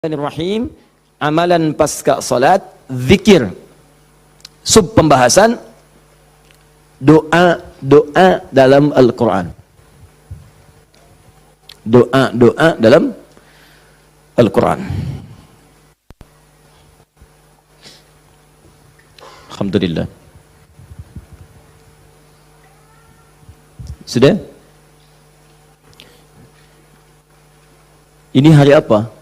Bismillahirrahmanirrahim. Amalan pasca salat, zikir. Sub pembahasan doa dalam Al-Quran. Doa dalam Al-Quran. Alhamdulillah. Sudah? Ini hari apa?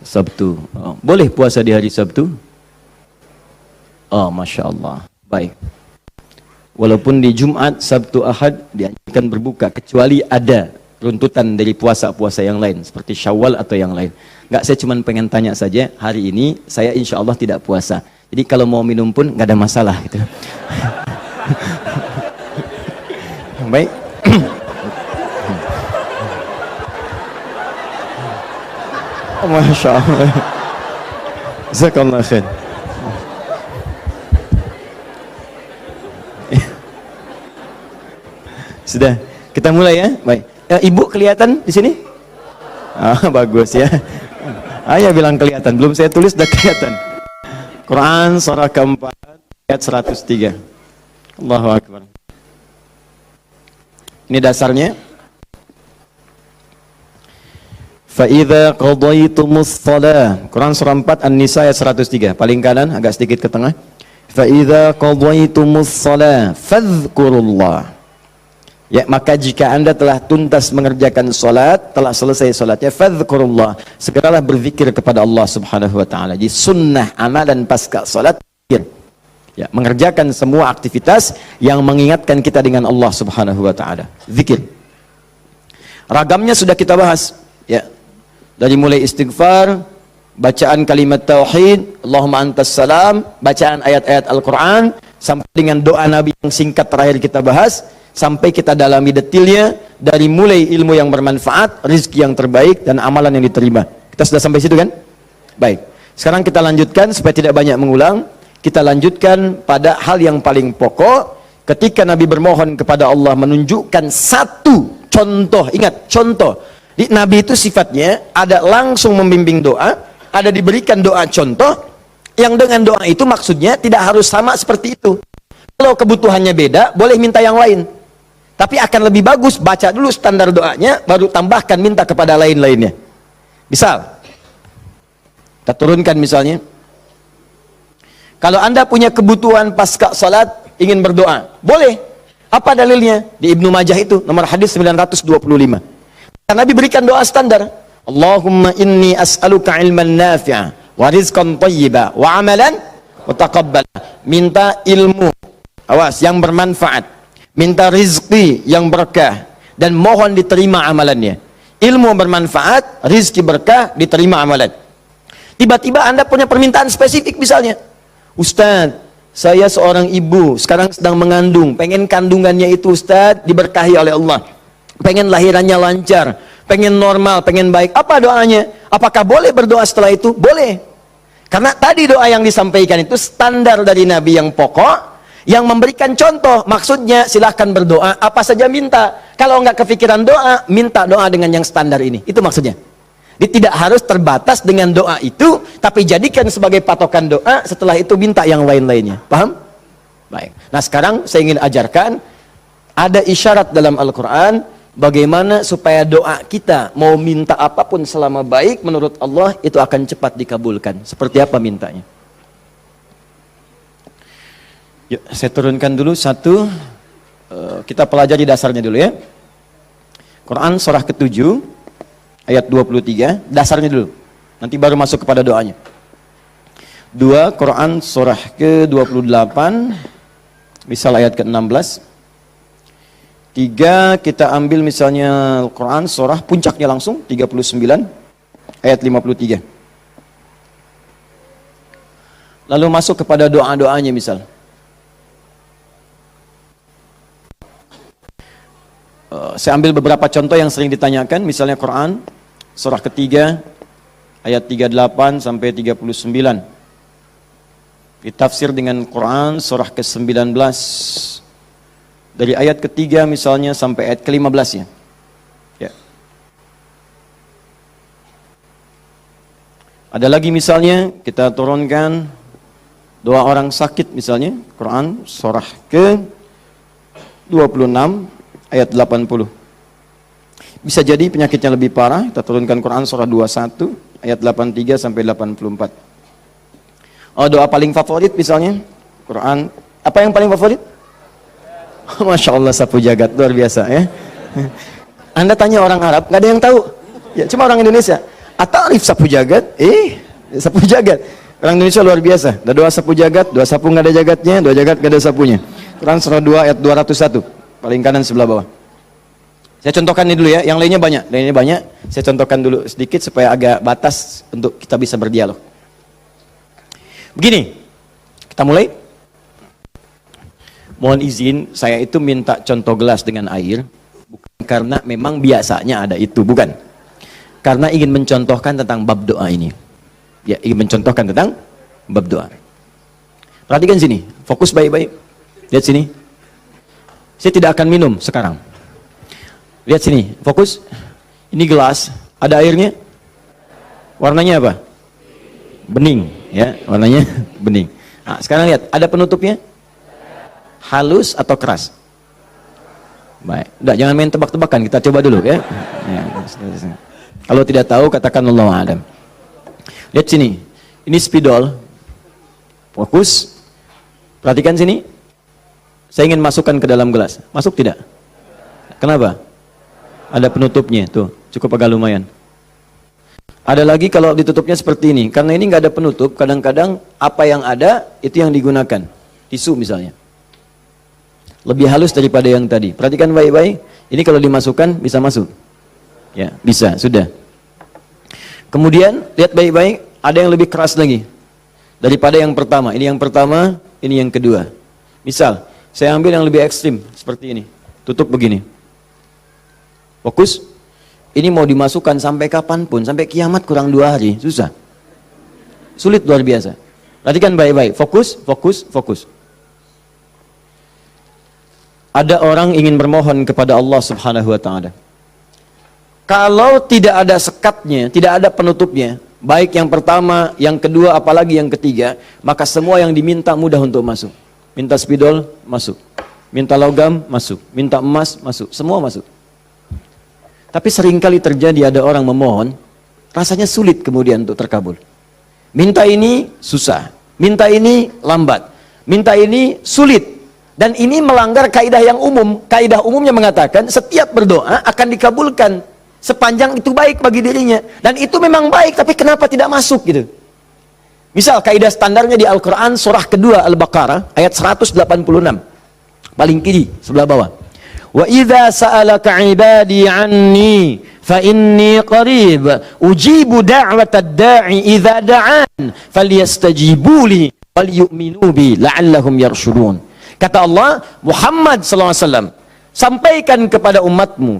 Sabtu. Oh, boleh puasa di hari Sabtu? Oh, Masya Allah. Baik. Walaupun di Jumat, Sabtu, Ahad dianjurkan berbuka, kecuali ada runtutan dari puasa-puasa yang lain, seperti Syawal atau yang lain. Enggak, saya cuma pengen tanya saja, hari ini saya insya Allah tidak puasa. Jadi kalau mau minum pun nggak ada masalah gitu. Baik. Masya Allah. Jazakallah khair. Sudah, kita mulai ya. Baik. Ibu kelihatan di sini? Bagus ya. Ayah bilang kelihatan, belum saya tulis sudah kelihatan. Quran surah keempat ayat 103. Allahu Akbar. Ini dasarnya. Fa'idha qadaytumus shalah. Quran surah 4 An-Nisa ayat 103. Paling kanan, agak sedikit ke tengah. Fa'idha qadaytumus shalah fadhkurullah. Ya, maka jika anda telah tuntas mengerjakan salat, telah selesai salatnya, fadhkurullah, segeralah berzikir kepada Allah subhanahu wa ta'ala. Jadi sunnah amalan pasca salat, zikir. Ya, mengerjakan semua aktivitas yang mengingatkan kita dengan Allah subhanahu wa ta'ala. Zikir. Ragamnya sudah kita bahas. Ya. Dari mulai istighfar, bacaan kalimat tauhid, Allahumma antas salam, bacaan ayat-ayat Al-Quran, sampai dengan doa Nabi yang singkat terakhir kita bahas, sampai kita dalami detailnya, dari mulai ilmu yang bermanfaat, rizki yang terbaik, dan amalan yang diterima. Kita sudah sampai situ kan? Baik. Sekarang kita lanjutkan, supaya tidak banyak mengulang, kita lanjutkan pada hal yang paling pokok, ketika Nabi bermohon kepada Allah menunjukkan satu contoh, ingat, contoh. Di Nabi itu sifatnya ada langsung membimbing doa, ada diberikan doa contoh, yang dengan doa itu maksudnya tidak harus sama seperti itu. Kalau kebutuhannya beda, boleh minta yang lain. Tapi akan lebih bagus baca dulu standar doanya, baru tambahkan minta kepada lain-lainnya. Misal, kita turunkan misalnya, kalau anda punya kebutuhan pasca salat, ingin berdoa, boleh. Apa dalilnya? Di Ibnu Majah itu, nomor hadis 925. Nabi berikan doa standar. Allahumma inni as'aluka ilman nafi'a wa rizqan thayyiba wa amalan mutaqabbala. Minta ilmu, awas, yang bermanfaat, minta rizki yang berkah, dan mohon diterima amalannya. Ilmu bermanfaat, rizki berkah, diterima amalan. Tiba-tiba anda punya permintaan spesifik, misalnya, Ustaz, saya seorang ibu, sekarang sedang mengandung, pengen kandungannya itu Ustaz diberkahi oleh Allah, pengen lahirannya lancar, pengen normal, pengen baik. Apa doanya? Apakah boleh berdoa setelah itu? Boleh. Karena tadi doa yang disampaikan itu standar dari Nabi yang pokok, yang memberikan contoh. Maksudnya silahkan berdoa, apa saja minta. Kalau enggak kepikiran doa, minta doa dengan yang standar ini. Itu maksudnya. Jadi tidak harus terbatas dengan doa itu, tapi jadikan sebagai patokan doa, setelah itu minta yang lain-lainnya. Paham? Baik. Nah sekarang saya ingin ajarkan, ada isyarat dalam Al-Quran, bagaimana supaya doa kita mau minta apapun selama baik menurut Allah itu akan cepat dikabulkan. Seperti apa mintanya? Yuk, saya turunkan dulu satu. Kita pelajari dasarnya dulu ya. Quran surah ke-7 ayat 23. Dasarnya dulu. Nanti baru masuk kepada doanya. 2 Quran surah ke-28 misal ayat ke-16. 3 kita ambil misalnya Al-Quran surah puncaknya langsung 39 ayat 53. Lalu masuk kepada doa-doanya misal. Saya ambil beberapa contoh yang sering ditanyakan, misalnya Quran surah ketiga ayat 38 sampai 39. Ditafsir dengan Quran surah ke-19 dari ayat ketiga misalnya sampai ayat ke-15 ya. Ada lagi misalnya kita turunkan doa orang sakit misalnya, Quran surah ke 26 ayat 80. Bisa jadi penyakitnya lebih parah, kita turunkan Quran surah 21 ayat 83 sampai 84. Oh, doa paling favorit misalnya Quran, apa yang paling favorit? Masya Allah, sapu jagat, luar biasa ya. Anda tanya orang Arab, nggak ada yang tahu ya, cuma orang Indonesia. Atarif sapu jagat? Sapu jagat. Orang Indonesia luar biasa. Ada doa sapu jagat, doa sapu nggak ada jagatnya, doa jagat nggak ada sapunya. Quran surah 2 ayat 201, paling kanan sebelah bawah. Saya contohkan ini dulu ya, yang lainnya banyak. Saya contohkan dulu sedikit supaya agak batas untuk kita bisa berdialog. Begini, kita mulai. Mohon izin, saya itu minta contoh gelas dengan air, bukan karena memang biasanya ada itu, bukan. Karena ingin mencontohkan tentang bab doa ini. Ya, ingin mencontohkan tentang bab doa. Perhatikan sini, fokus baik-baik. Lihat sini. Saya tidak akan minum sekarang. Lihat sini, fokus. Ini gelas, ada airnya. Warnanya apa? Bening, ya, warnanya bening. Nah, sekarang lihat, ada penutupnya? Halus atau keras? Baik, udah, jangan main tebak-tebakan, kita coba dulu ya. Kalau tidak tahu, katakan Allahu a'lam. Lihat sini, ini spidol. Fokus. Perhatikan sini. Saya ingin masukkan ke dalam gelas. Masuk tidak? Kenapa? Ada penutupnya, tuh, cukup agak lumayan. Ada lagi kalau ditutupnya seperti ini. Karena ini nggak ada penutup, kadang-kadang apa yang ada, itu yang digunakan. Tisu misalnya. Lebih halus daripada yang tadi. Perhatikan baik-baik. Ini kalau dimasukkan, bisa masuk. Ya, bisa, sudah. Kemudian, lihat baik-baik, ada yang lebih keras lagi. Daripada yang pertama. Ini yang pertama, ini yang kedua. Misal, saya ambil yang lebih ekstrim, seperti ini. Tutup begini. Fokus. Ini mau dimasukkan sampai kapanpun, sampai kiamat kurang 2 hari, susah. Sulit luar biasa. Perhatikan baik-baik, fokus, fokus, fokus. Ada orang ingin bermohon kepada Allah Subhanahu wa Ta'ala. Kalau tidak ada sekatnya, tidak ada penutupnya, baik yang pertama, yang kedua, apalagi yang ketiga, maka semua yang diminta mudah untuk masuk. Minta spidol, masuk. Minta logam, masuk. Minta emas, masuk. Semua masuk. Tapi seringkali terjadi ada orang memohon, rasanya sulit kemudian untuk terkabul. Minta ini susah, minta ini lambat, minta ini sulit. Dan ini melanggar kaidah yang umum. Kaidah umumnya mengatakan setiap berdoa akan dikabulkan sepanjang itu baik bagi dirinya. Dan itu memang baik, tapi kenapa tidak masuk gitu? Misal kaidah standarnya di Al-Quran surah kedua Al-Baqarah ayat 186. Paling kiri sebelah bawah. Wa idza sa'alaka 'ibadi 'anni fa inni qarib ujibu da'watad da'i idza da'an falyastajibu li wal yu'minu bi la'allahum yarshudun. Kata Allah, Muhammad SAW, sampaikan kepada umatmu,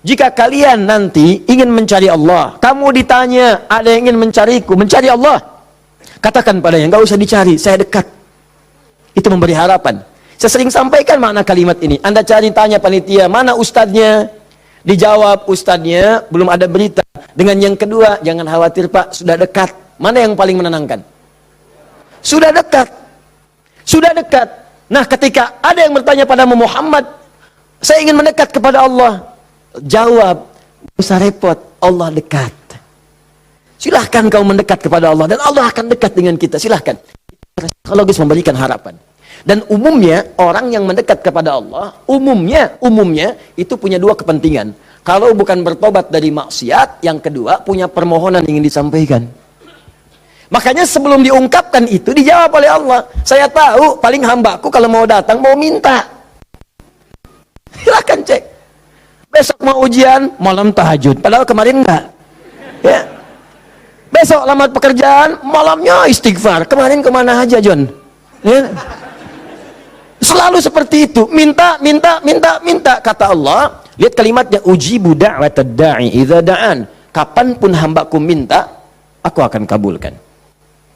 jika kalian nanti ingin mencari Allah, kamu ditanya, ada yang ingin mencariku, mencari Allah, katakan padanya, enggak usah dicari, saya dekat. Itu memberi harapan. Saya sering sampaikan makna kalimat ini. Anda cari, tanya panitia, mana ustadznya? Dijawab, ustadznya belum ada berita. Dengan yang kedua, jangan khawatir Pak, sudah dekat. Mana yang paling menenangkan? Sudah dekat. Sudah dekat. Nah, ketika ada yang bertanya pada Muhammad, saya ingin mendekat kepada Allah. Jawab, tidak usah repot, Allah dekat. Silahkan kau mendekat kepada Allah, dan Allah akan dekat dengan kita, silahkan. Psikologis memberikan harapan. Dan umumnya, orang yang mendekat kepada Allah, umumnya, itu punya 2 kepentingan. Kalau bukan bertobat dari maksiat, yang kedua, punya permohonan yang ingin disampaikan. Makanya sebelum diungkapkan itu, dijawab oleh Allah. Saya tahu, paling hambaku kalau mau datang, mau minta. Silahkan cek. Besok mau ujian, malam tahajud. Padahal kemarin enggak. Ya. Besok lamar pekerjaan, malamnya istighfar. Kemarin kemana aja, John? Ya. Selalu seperti itu. Minta. Kata Allah, lihat kalimatnya, ujibu da'watad da'i idza da'an. Kapanpun hambaku minta, aku akan kabulkan.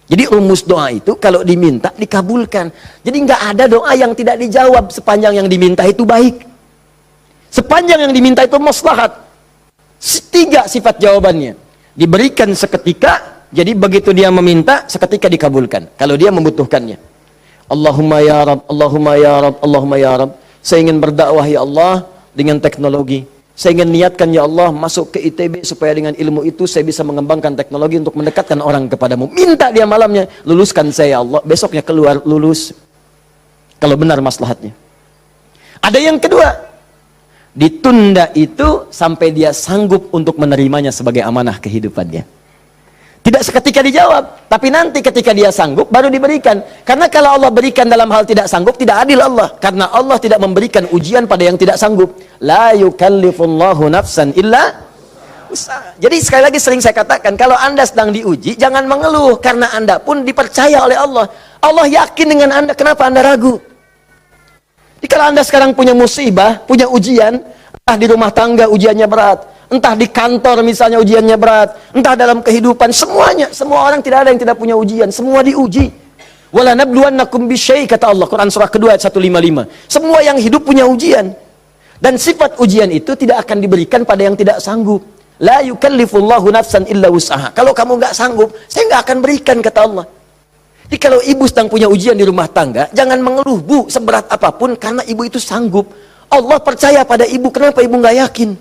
Jadi rumus doa itu kalau diminta dikabulkan. Jadi nggak ada doa yang tidak dijawab sepanjang yang diminta itu baik. Sepanjang yang diminta itu maslahat. 3 sifat jawabannya. Diberikan seketika, jadi begitu dia meminta, seketika dikabulkan. Kalau dia membutuhkannya. Allahumma ya Rabb, Allahumma ya Rabb, Allahumma ya Rabb. Saya ingin berdakwah ya Allah dengan teknologi. Saya ingin niatkan ya Allah masuk ke ITB supaya dengan ilmu itu saya bisa mengembangkan teknologi untuk mendekatkan orang kepadamu. Minta dia malamnya, luluskan saya ya Allah. Besoknya keluar lulus. Kalau benar maslahatnya. Ada yang kedua, ditunda itu sampai dia sanggup untuk menerimanya sebagai amanah kehidupannya. Tidak seketika dijawab, tapi nanti ketika dia sanggup baru diberikan. Karena kalau Allah berikan dalam hal tidak sanggup, tidak adil Allah. Karena Allah tidak memberikan ujian pada yang tidak sanggup. La yukallifullahu nafsan illa usaha. Jadi sekali lagi sering saya katakan, kalau Anda sedang diuji, jangan mengeluh. Karena Anda pun dipercaya oleh Allah. Allah yakin dengan Anda, kenapa Anda ragu? Jadi kalau Anda sekarang punya musibah, punya ujian, entah di rumah tangga ujiannya berat, entah di kantor misalnya ujiannya berat, entah dalam kehidupan, semuanya, semua orang tidak ada yang tidak punya ujian, semua diuji. Wala nabluwannakum bisyai, kata Allah, Quran surah kedua ayat 155. Semua yang hidup punya ujian. Dan sifat ujian itu tidak akan diberikan pada yang tidak sanggup. La yukallifullahu nafsan illa wus'aha. Kalau kamu nggak sanggup, saya nggak akan berikan, kata Allah. Jadi kalau ibu sedang punya ujian di rumah tangga, jangan mengeluh, Bu, seberat apapun, karena ibu itu sanggup. Allah percaya pada ibu, kenapa ibu nggak yakin?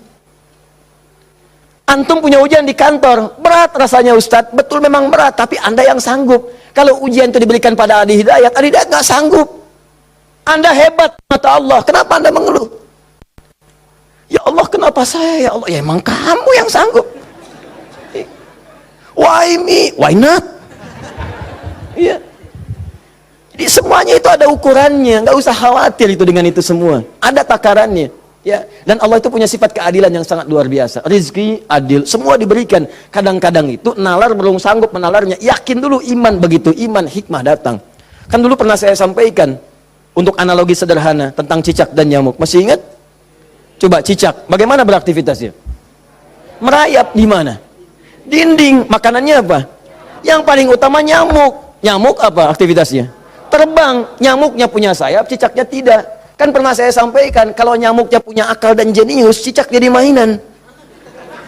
Antum punya ujian di kantor, berat rasanya Ustadz, betul memang berat, tapi Anda yang sanggup. Kalau ujian itu diberikan pada Adi Hidayat nggak sanggup. Anda hebat, mata Allah, kenapa Anda mengeluh? Ya Allah, kenapa saya? Ya Allah, ya emang kamu yang sanggup. Why me? Why not? Iya. Jadi semuanya itu ada ukurannya, nggak usah khawatir itu dengan itu semua. Ada takarannya. Ya, dan Allah itu punya sifat keadilan yang sangat luar biasa. Rizki adil, semua diberikan. Kadang-kadang itu nalar belum sanggup menalarnya. Yakin dulu iman, begitu iman hikmah datang. Kan dulu pernah saya sampaikan untuk analogi sederhana tentang cicak dan nyamuk. Masih ingat? Coba cicak, bagaimana beraktivitasnya? Merayap di mana? Dinding. Makanannya apa? Yang paling utama nyamuk. Nyamuk apa aktivitasnya? Terbang. Nyamuknya punya sayap, cicaknya tidak. Kan pernah saya sampaikan, kalau nyamuknya punya akal dan jenius, cicak jadi mainan.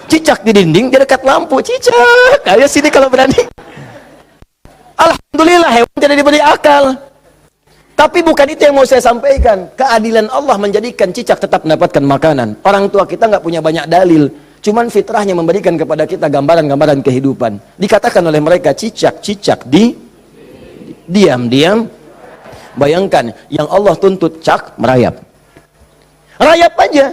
Cicak di dinding, dia dekat lampu. Cicak, ayo sini kalau berani. Alhamdulillah, hewan tidak diberi akal. Tapi bukan itu yang mau saya sampaikan. Keadilan Allah menjadikan cicak tetap mendapatkan makanan. Orang tua kita nggak punya banyak dalil. Cuman fitrahnya memberikan kepada kita gambaran-gambaran kehidupan. Dikatakan oleh mereka, cicak-cicak diam-diam. Bayangkan, yang Allah tuntut cak, merayap. Rayap aja.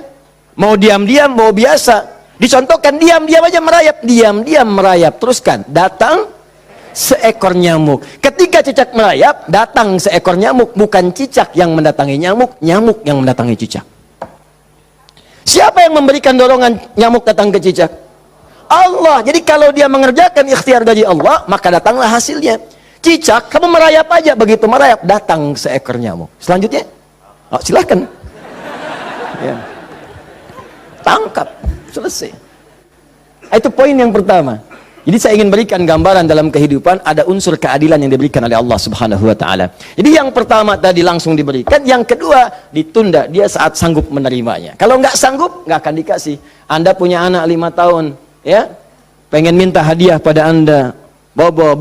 Mau diam-diam, mau biasa. Dicontohkan, diam-diam aja merayap. Diam-diam merayap. Teruskan, datang seekor nyamuk. Ketika cicak merayap, datang seekor nyamuk. Bukan cicak yang mendatangi nyamuk, nyamuk yang mendatangi cicak. Siapa yang memberikan dorongan nyamuk datang ke cicak? Allah. Jadi kalau dia mengerjakan ikhtiar dari Allah, maka datanglah hasilnya. Cicak, kamu merayap aja, begitu merayap datang seekor nyamuk. Selanjutnya, oh, silahkan. Ya. Tangkap, selesai. Itu poin yang pertama. Jadi saya ingin berikan gambaran dalam kehidupan ada unsur keadilan yang diberikan oleh Allah Subhanahu wa taala. Jadi yang pertama tadi langsung diberikan, yang kedua ditunda dia saat sanggup menerimanya. Kalau nggak sanggup, nggak akan dikasih. Anda punya anak 5 tahun, ya, pengen minta hadiah pada Anda. Bobo,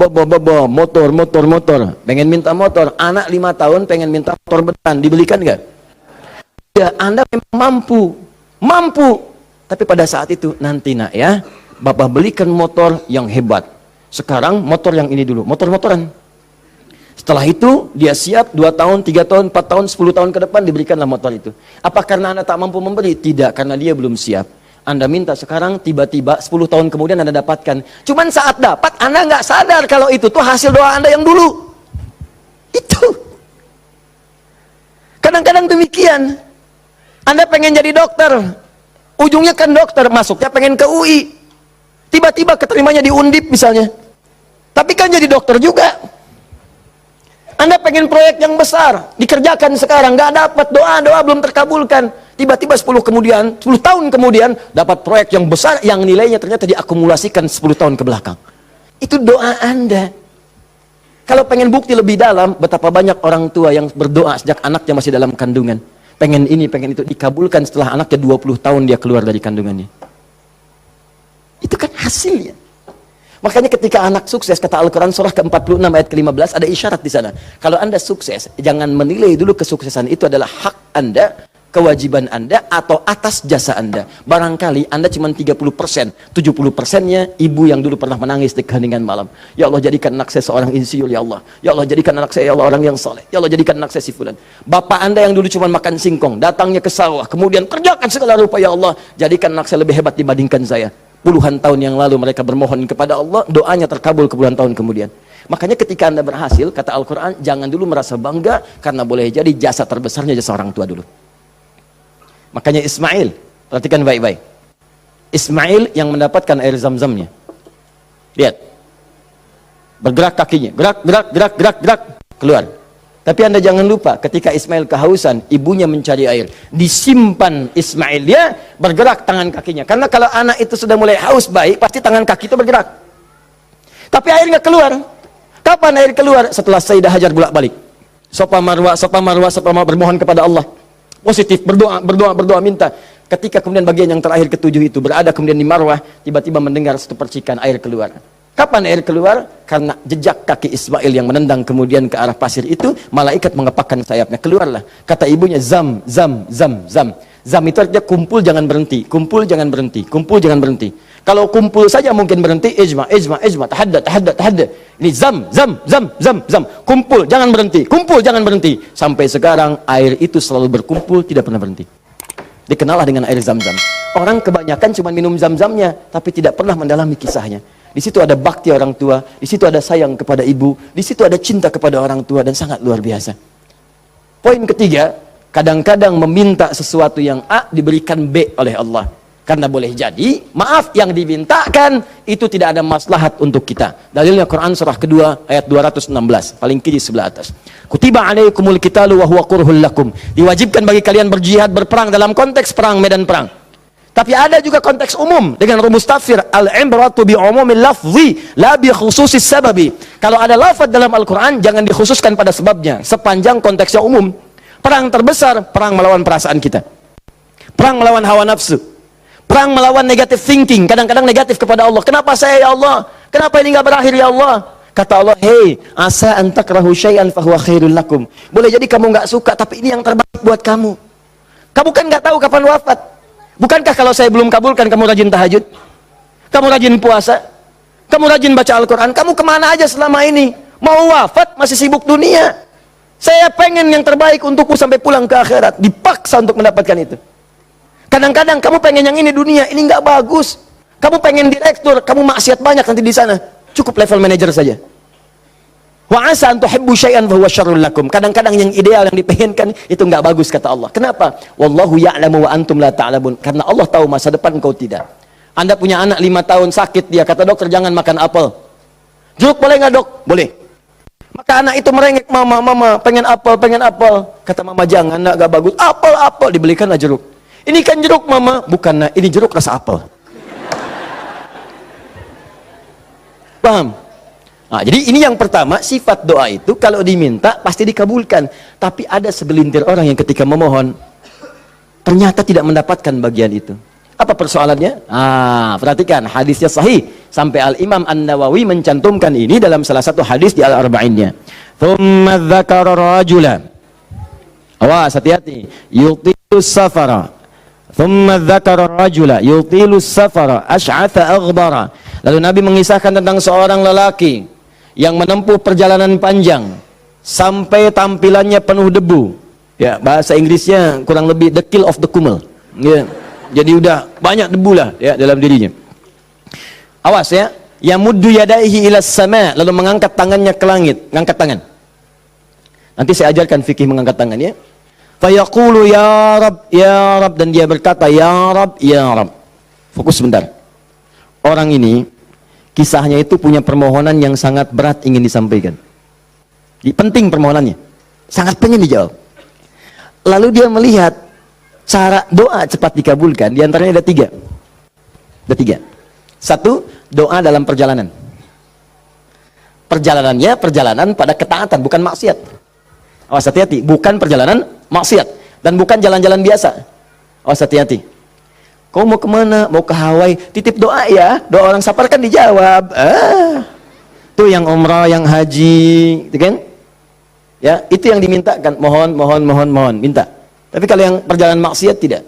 motor. Pengen minta motor. Anak 5 tahun pengen minta motor beneran. Dibelikan nggak? Ya, Anda memang mampu. Tapi pada saat itu, nanti nak ya, Bapak belikan motor yang hebat. Sekarang motor yang ini dulu, motor-motoran. Setelah itu, dia siap 2 tahun, 3 tahun, 4 tahun, 10 tahun ke depan diberikanlah motor itu. Apa karena Anda tak mampu membeli? Tidak, karena dia belum siap. Anda minta sekarang, tiba-tiba 10 tahun kemudian Anda dapatkan. Cuman saat dapat, Anda nggak sadar kalau itu tuh hasil doa Anda yang dulu. Itu. Kadang-kadang demikian. Anda pengen jadi dokter. Ujungnya kan dokter, masuknya pengen ke UI. Tiba-tiba keterimanya di Undip misalnya. Tapi kan jadi dokter juga. Anda pengen proyek yang besar, dikerjakan sekarang, nggak dapat, doa belum terkabulkan. Tiba-tiba 10 tahun kemudian dapat proyek yang besar yang nilainya ternyata diakumulasikan 10 tahun ke belakang. Itu doa Anda. Kalau pengen bukti lebih dalam, betapa banyak orang tua yang berdoa sejak anaknya masih dalam kandungan. Pengen ini, pengen itu, dikabulkan setelah anaknya 20 tahun dia keluar dari kandungannya. Itu kan hasilnya. Makanya ketika anak sukses, kata Al-Quran surah ke-46 ayat ke-15, ada isyarat di sana. Kalau Anda sukses, jangan menilai dulu kesuksesan itu adalah hak Anda, kewajiban Anda, atau atas jasa Anda. Barangkali Anda cuma 30%, 70%-nya ibu yang dulu pernah menangis di keheningan malam. Ya Allah, jadikan anak saya seorang insinyur, ya Allah. Ya Allah, jadikan anak saya, ya Allah, orang yang soleh. Ya Allah, jadikan anak saya si fulan. Bapak Anda yang dulu cuma makan singkong, datangnya ke sawah, kemudian kerjakan segala rupa, ya Allah, jadikan anak saya lebih hebat dibandingkan saya. Puluhan tahun yang lalu mereka bermohon kepada Allah, doanya terkabul ke puluhan tahun kemudian. Makanya ketika Anda berhasil, kata Al-Quran, jangan dulu merasa bangga, karena boleh jadi jasa terbesarnya jasa orang tua dulu. Makanya Ismail, perhatikan baik-baik. Ismail yang mendapatkan air zam-zamnya. Lihat. Bergerak kakinya, gerak, keluar. Tapi Anda jangan lupa, ketika Ismail kehausan, ibunya mencari air. Disimpan Ismail, dia bergerak tangan kakinya. Karena kalau anak itu sudah mulai haus baik, pasti tangan kaki itu bergerak. Tapi air nggak keluar. Kapan air keluar? Setelah Sayyidah Hajar bolak-balik. Safa Marwah, bermohon kepada Allah. Positif, berdoa, minta. Ketika kemudian bagian yang terakhir ketujuh itu berada kemudian di Marwah, tiba-tiba mendengar satu percikan air keluar. Kapan air keluar? Karena jejak kaki Ismail yang menendang kemudian ke arah pasir itu, malaikat mengepakkan sayapnya. Keluarlah. Kata ibunya, zam. Zam itu artinya kumpul jangan berhenti, kumpul jangan berhenti, kumpul jangan berhenti. Kalau kumpul saja mungkin berhenti, ijma, tahadda. Ini zam. Kumpul jangan berhenti, kumpul jangan berhenti. Sampai sekarang air itu selalu berkumpul, tidak pernah berhenti. Dikenallah dengan air zam-zam. Orang kebanyakan cuma minum zam-zamnya, tapi tidak pernah mendalami kisahnya. Di situ ada bakti orang tua, di situ ada sayang kepada ibu, di situ ada cinta kepada orang tua, dan sangat luar biasa. Poin ketiga, kadang-kadang meminta sesuatu yang A diberikan B oleh Allah. Karena boleh jadi, maaf, yang dimintakan itu tidak ada maslahat untuk kita. Dalilnya Quran surah kedua ayat 216, paling kiri sebelah atas. Kutiba alaikumul qitalu wa huwa kurhul lakum. Diwajibkan bagi kalian berjihad, berperang dalam konteks perang, medan perang. Tapi ada juga konteks umum dengan rumus tafsir, al-ibratu bi umumil lafzi la bi khususis sababi. Kalau ada lafaz dalam Al-Qur'an jangan dikhususkan pada sebabnya, sepanjang konteksnya umum. Perang terbesar, perang melawan perasaan kita. Perang melawan hawa nafsu. Perang melawan negative thinking, kadang-kadang negatif kepada Allah. Kenapa saya, ya Allah? Kenapa ini enggak berakhir, ya Allah? Kata Allah, "Hei, asa an takrahu syai'an fa huwa khairul lakum." Boleh jadi kamu enggak suka, tapi ini yang terbaik buat kamu. Kamu kan enggak tahu kapan wafat. Bukankah kalau saya belum kabulkan, kamu rajin tahajud? Kamu rajin puasa? Kamu rajin baca Al-Quran? Kamu kemana aja selama ini? Mau wafat, masih sibuk dunia. Saya pengen yang terbaik untukku sampai pulang ke akhirat. Dipaksa untuk mendapatkan itu. Kadang-kadang kamu pengen yang ini dunia, ini nggak bagus. Kamu pengen direktur, kamu maksiat banyak nanti di sana. Cukup level manajer saja. Wa asa an tuhibbu syai'an fa huwa syarrul lakum. Kadang-kadang yang ideal yang dipengenkan itu enggak bagus, kata Allah. Kenapa? Wallahu ya'lamu wa antum la ta'lamun. Karena Allah tahu masa depan kau tidak. Anda punya anak 5 tahun sakit, dia kata dokter jangan makan apel. Jeruk boleh enggak, Dok? Boleh. Maka anak itu merengek, mama pengen apel. Kata mama jangan, enggak bagus. Apel dibelikanlah jeruk. Ini kan jeruk, mama. Bukan, nak, ini jeruk rasa apel. Paham? Nah, jadi ini yang pertama, sifat doa itu kalau diminta pasti dikabulkan. Tapi ada segelintir orang yang ketika memohon ternyata tidak mendapatkan bagian itu. Apa persoalannya? Perhatikan, hadisnya sahih. Sampai Al-Imam An-Nawawi mencantumkan ini dalam salah satu hadis di Al-Arba'innya. Thumma dzakara rajula. Awas, hati-hati. Yutilus safara. Thumma dzakara rajula yutilus safara asy'atha aghdara. Lalu Nabi mengisahkan tentang seorang lelaki yang menempuh perjalanan panjang sampai tampilannya penuh debu. Ya, bahasa Inggrisnya kurang lebih the kill of the kumel. Ya. Jadi udah banyak debu lah ya dalam dirinya. Awas ya, yamuddu yadaihi ila sama, lalu mengangkat tangannya ke langit, ngangkat tangan. Nanti saya ajarkan fikih mengangkat tangan ya. Fa yaqulu ya Rab, dan dia berkata ya Rab. Fokus sebentar. Orang ini kisahnya itu punya permohonan yang sangat berat ingin disampaikan. Penting permohonannya, sangat pengen dijawab. Lalu dia melihat cara doa cepat dikabulkan. Di antaranya ada tiga. Satu, doa dalam perjalanan. Perjalanannya perjalanan pada ketaatan, bukan maksiat. Awas hati-hati, bukan perjalanan maksiat dan bukan jalan-jalan biasa. Awas hati-hati. Kau mau kemana? Mau ke Hawaii? Titip doa ya. Doa orang safar kan dijawab. Tuh yang umrah, yang haji, gitu kan? Ya, itu yang dimintakan. Mohon, minta. Tapi kalau yang perjalanan maksiat tidak.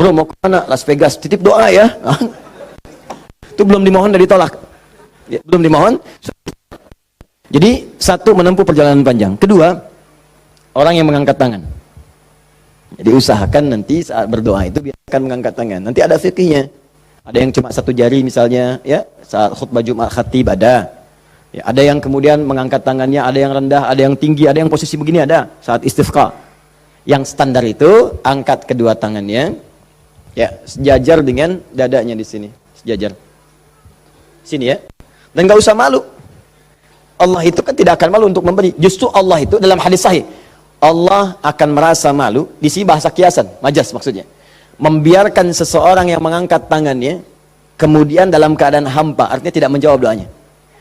Bro, mau kemana? Las Vegas. Titip doa ya. Itu belum dimohon dan ditolak. Ya, belum dimohon. Jadi, satu, menempuh perjalanan panjang. Kedua, orang yang mengangkat tangan. Jadi usahakan nanti saat berdoa itu biasakan mengangkat tangan. Nanti ada fikihnya. Ada yang cuma satu jari misalnya, ya, saat khutbah Jumat khatib ada. Ya, ada yang kemudian mengangkat tangannya, ada yang rendah, ada yang tinggi, ada yang posisi begini ada saat istisqa. Yang standar itu angkat kedua tangannya, ya, sejajar dengan dadanya di sini, sejajar. Sini ya. Dan nggak usah malu. Allah itu kan tidak akan malu untuk memberi. Justru Allah itu dalam hadis sahih, Allah akan merasa malu, di sini bahasa kiasan, majas maksudnya. Membiarkan seseorang yang mengangkat tangannya, kemudian dalam keadaan hampa, artinya tidak menjawab doanya.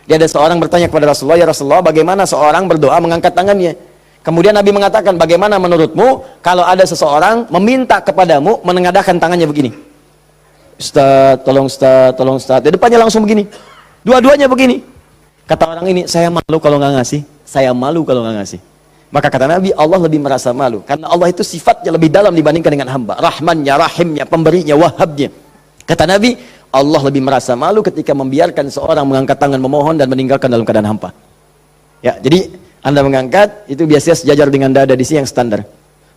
Dia ada seorang bertanya kepada Rasulullah, ya Rasulullah, bagaimana seorang berdoa mengangkat tangannya? Kemudian Nabi mengatakan, bagaimana menurutmu kalau ada seseorang meminta kepadamu menengadahkan tangannya begini? Ustaz, tolong Ustaz, tolong Ustaz. Di depannya langsung begini. Dua-duanya begini. Kata orang ini, saya malu kalau nggak ngasih. Saya malu kalau nggak ngasih. Maka kata Nabi, Allah lebih merasa malu. Karena Allah itu sifatnya lebih dalam dibandingkan dengan hamba. Rahmannya, rahimnya, pemberinya, wahabnya. Kata Nabi, Allah lebih merasa malu ketika membiarkan seorang mengangkat tangan memohon dan meninggalkan dalam keadaan hampa. Ya, jadi Anda mengangkat, itu biasanya sejajar dengan dada di sini yang standar.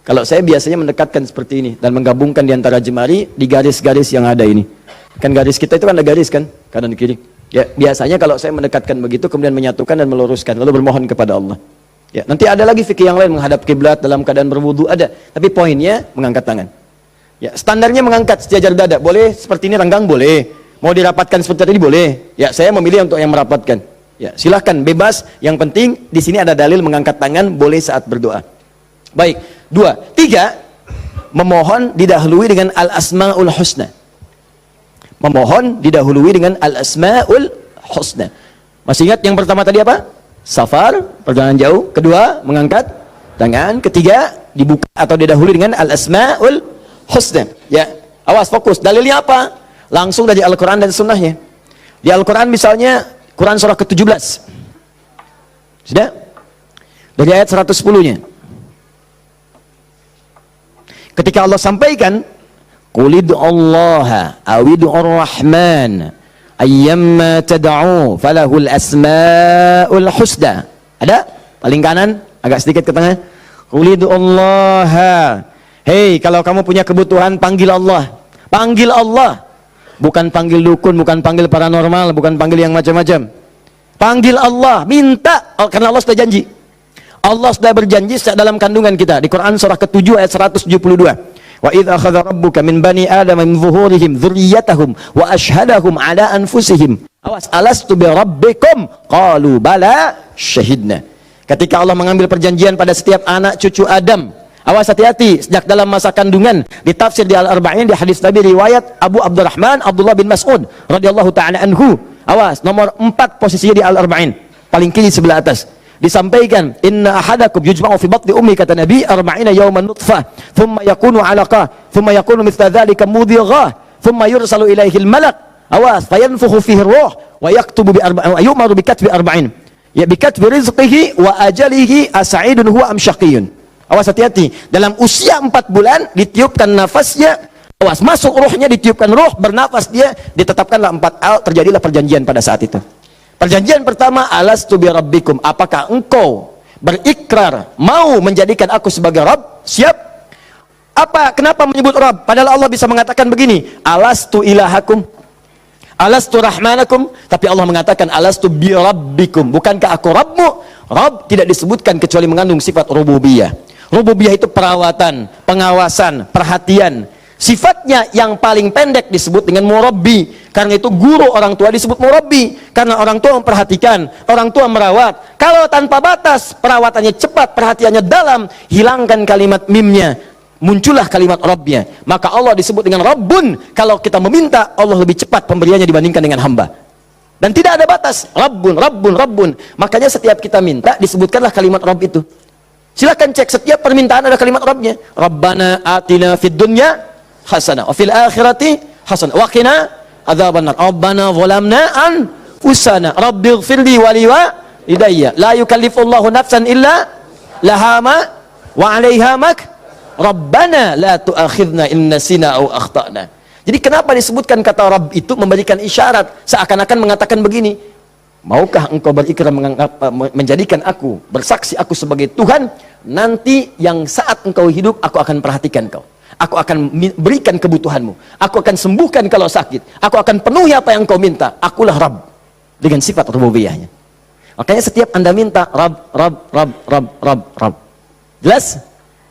Kalau saya biasanya mendekatkan seperti ini, dan menggabungkan di antara jemari, di garis-garis yang ada ini. Kan garis kita itu kan ada garis kan, kanan kiri. Ya, biasanya kalau saya mendekatkan begitu, kemudian menyatukan dan meluruskan, lalu bermohon kepada Allah. Ya, nanti ada lagi fikih yang lain menghadap kiblat dalam keadaan berwudu ada, tapi poinnya mengangkat tangan. Ya, standarnya mengangkat sejajar dada. Boleh seperti ini renggang boleh. Mau dirapatkan seperti tadi boleh. Ya, saya memilih untuk yang merapatkan. Ya, silahkan bebas. Yang penting di sini ada dalil mengangkat tangan boleh saat berdoa. Baik, 2, 3, memohon didahului dengan al-asmaul husna. Memohon didahului dengan al-asmaul husna. Masih ingat yang pertama tadi apa? Safar, perjalanan jauh. Kedua, mengangkat tangan. Ketiga, dibuka atau didahului dengan al-asmaul husna. Ya, awas fokus. Dalilnya apa? Langsung dari Al-Quran dan sunnahnya. Di Al-Quran misalnya, Quran surah ke-17. Sudah? Dari ayat 110-nya. Ketika Allah sampaikan, Qul id'ullaha awid'ur rahman ayyamma tad'u falahul asmaul husna. Ada? Paling kanan, agak sedikit ke tengah. Qul id'ullaha. Hei, kalau kamu punya kebutuhan, panggil Allah. Panggil Allah. Bukan panggil dukun, bukan panggil paranormal, bukan panggil yang macam-macam. Panggil Allah, minta, karena Allah sudah janji. Allah sudah berjanji dalam kandungan kita di Quran surah ke-7 ayat 172. Wa idz akhadha rabbuka min bani adama min zuhurihim dzurriyyatahum wa ashhadahum ala anfusihim. Awas, alastu bi rabbikum? Qalu bala syahidna. Ketika Allah mengambil perjanjian pada setiap anak cucu Adam. Awas, hati-hati, sejak dalam masa kandungan. Ditafsir di Al-Arba'in, di hadis Nabi riwayat Abu Abdurrahman Abdullah bin Mas'ud radhiyallahu ta'ala anhu. Awas, nomor 4 posisinya di Al-Arba'in, paling kiri sebelah atas. Disampaikan, inna ahadakum yujma'u fi batni ummi, kata Nabi, 40 yawman nutfah, thumma yakunu 'alaqah, thumma yakunu mithla dhalika mudghah, thumma yursalu ilaihi al-malak. Awas, fayanfukhu fihi ar-ruh wa yaktubu bi arba'in, wa yu'maru bi katbi 40. Ya, bi katbi rizqihi wa ajalihi as'idun huwa am syaqiyyun. Awas, hati-hati, dalam usia 4 bulan ditiupkan nafasnya. Awas, masuk ruhnya, ditiupkan ruh, bernafas dia, ditetapkanlah 4 al, terjadilah perjanjian pada saat itu. Perjanjian pertama, alastu bi rabbikum, apakah engkau berikrar mau menjadikan aku sebagai Rabb? Siap. Apa? Kenapa menyebut Rabb? Padahal Allah bisa mengatakan begini, alastu ilahakum, alastu rahmanakum, tapi Allah mengatakan alastu bi rabbikum, bukankah aku Rabbmu? Rabb tidak disebutkan kecuali mengandung sifat rububiyah. Rububiyah itu perawatan, pengawasan, perhatian. Sifatnya yang paling pendek disebut dengan murabbi. Karena itu guru orang tua disebut murabbi. Karena orang tua memperhatikan, orang tua merawat. Kalau tanpa batas, perawatannya cepat, perhatiannya dalam, hilangkan kalimat mimnya, muncullah kalimat Rabbnya. Maka Allah disebut dengan Rabbun. Kalau kita meminta, Allah lebih cepat pemberiannya dibandingkan dengan hamba. Dan tidak ada batas. Rabbun, Rabbun, Rabbun. Makanya setiap kita minta, disebutkanlah kalimat Rabb itu. Silahkan cek, setiap permintaan ada kalimat Rabbnya. Rabbana atina fid dunya hasanah wa fil akhirati hasanah wa qina adzabannar. Rabbana zalamna anfusana rabbighfirli wa liwalidayya la yukallifullahu nafsan illa laha ma wa 'alaiha mak Rabbana la tu'akhidna in nasina aw akhtana. Jadi kenapa disebutkan kata Rabb itu memberikan isyarat seakan-akan mengatakan begini, maukah engkau berikrar menjadikan aku, bersaksi aku sebagai Tuhan, nanti yang saat engkau hidup aku akan perhatikan kau. Aku akan berikan kebutuhanmu. Aku akan sembuhkan kalau sakit. Aku akan penuhi apa yang kau minta. Akulah Rabb dengan sifat rububiyahnya. Makanya setiap Anda minta Rabb. Jelas?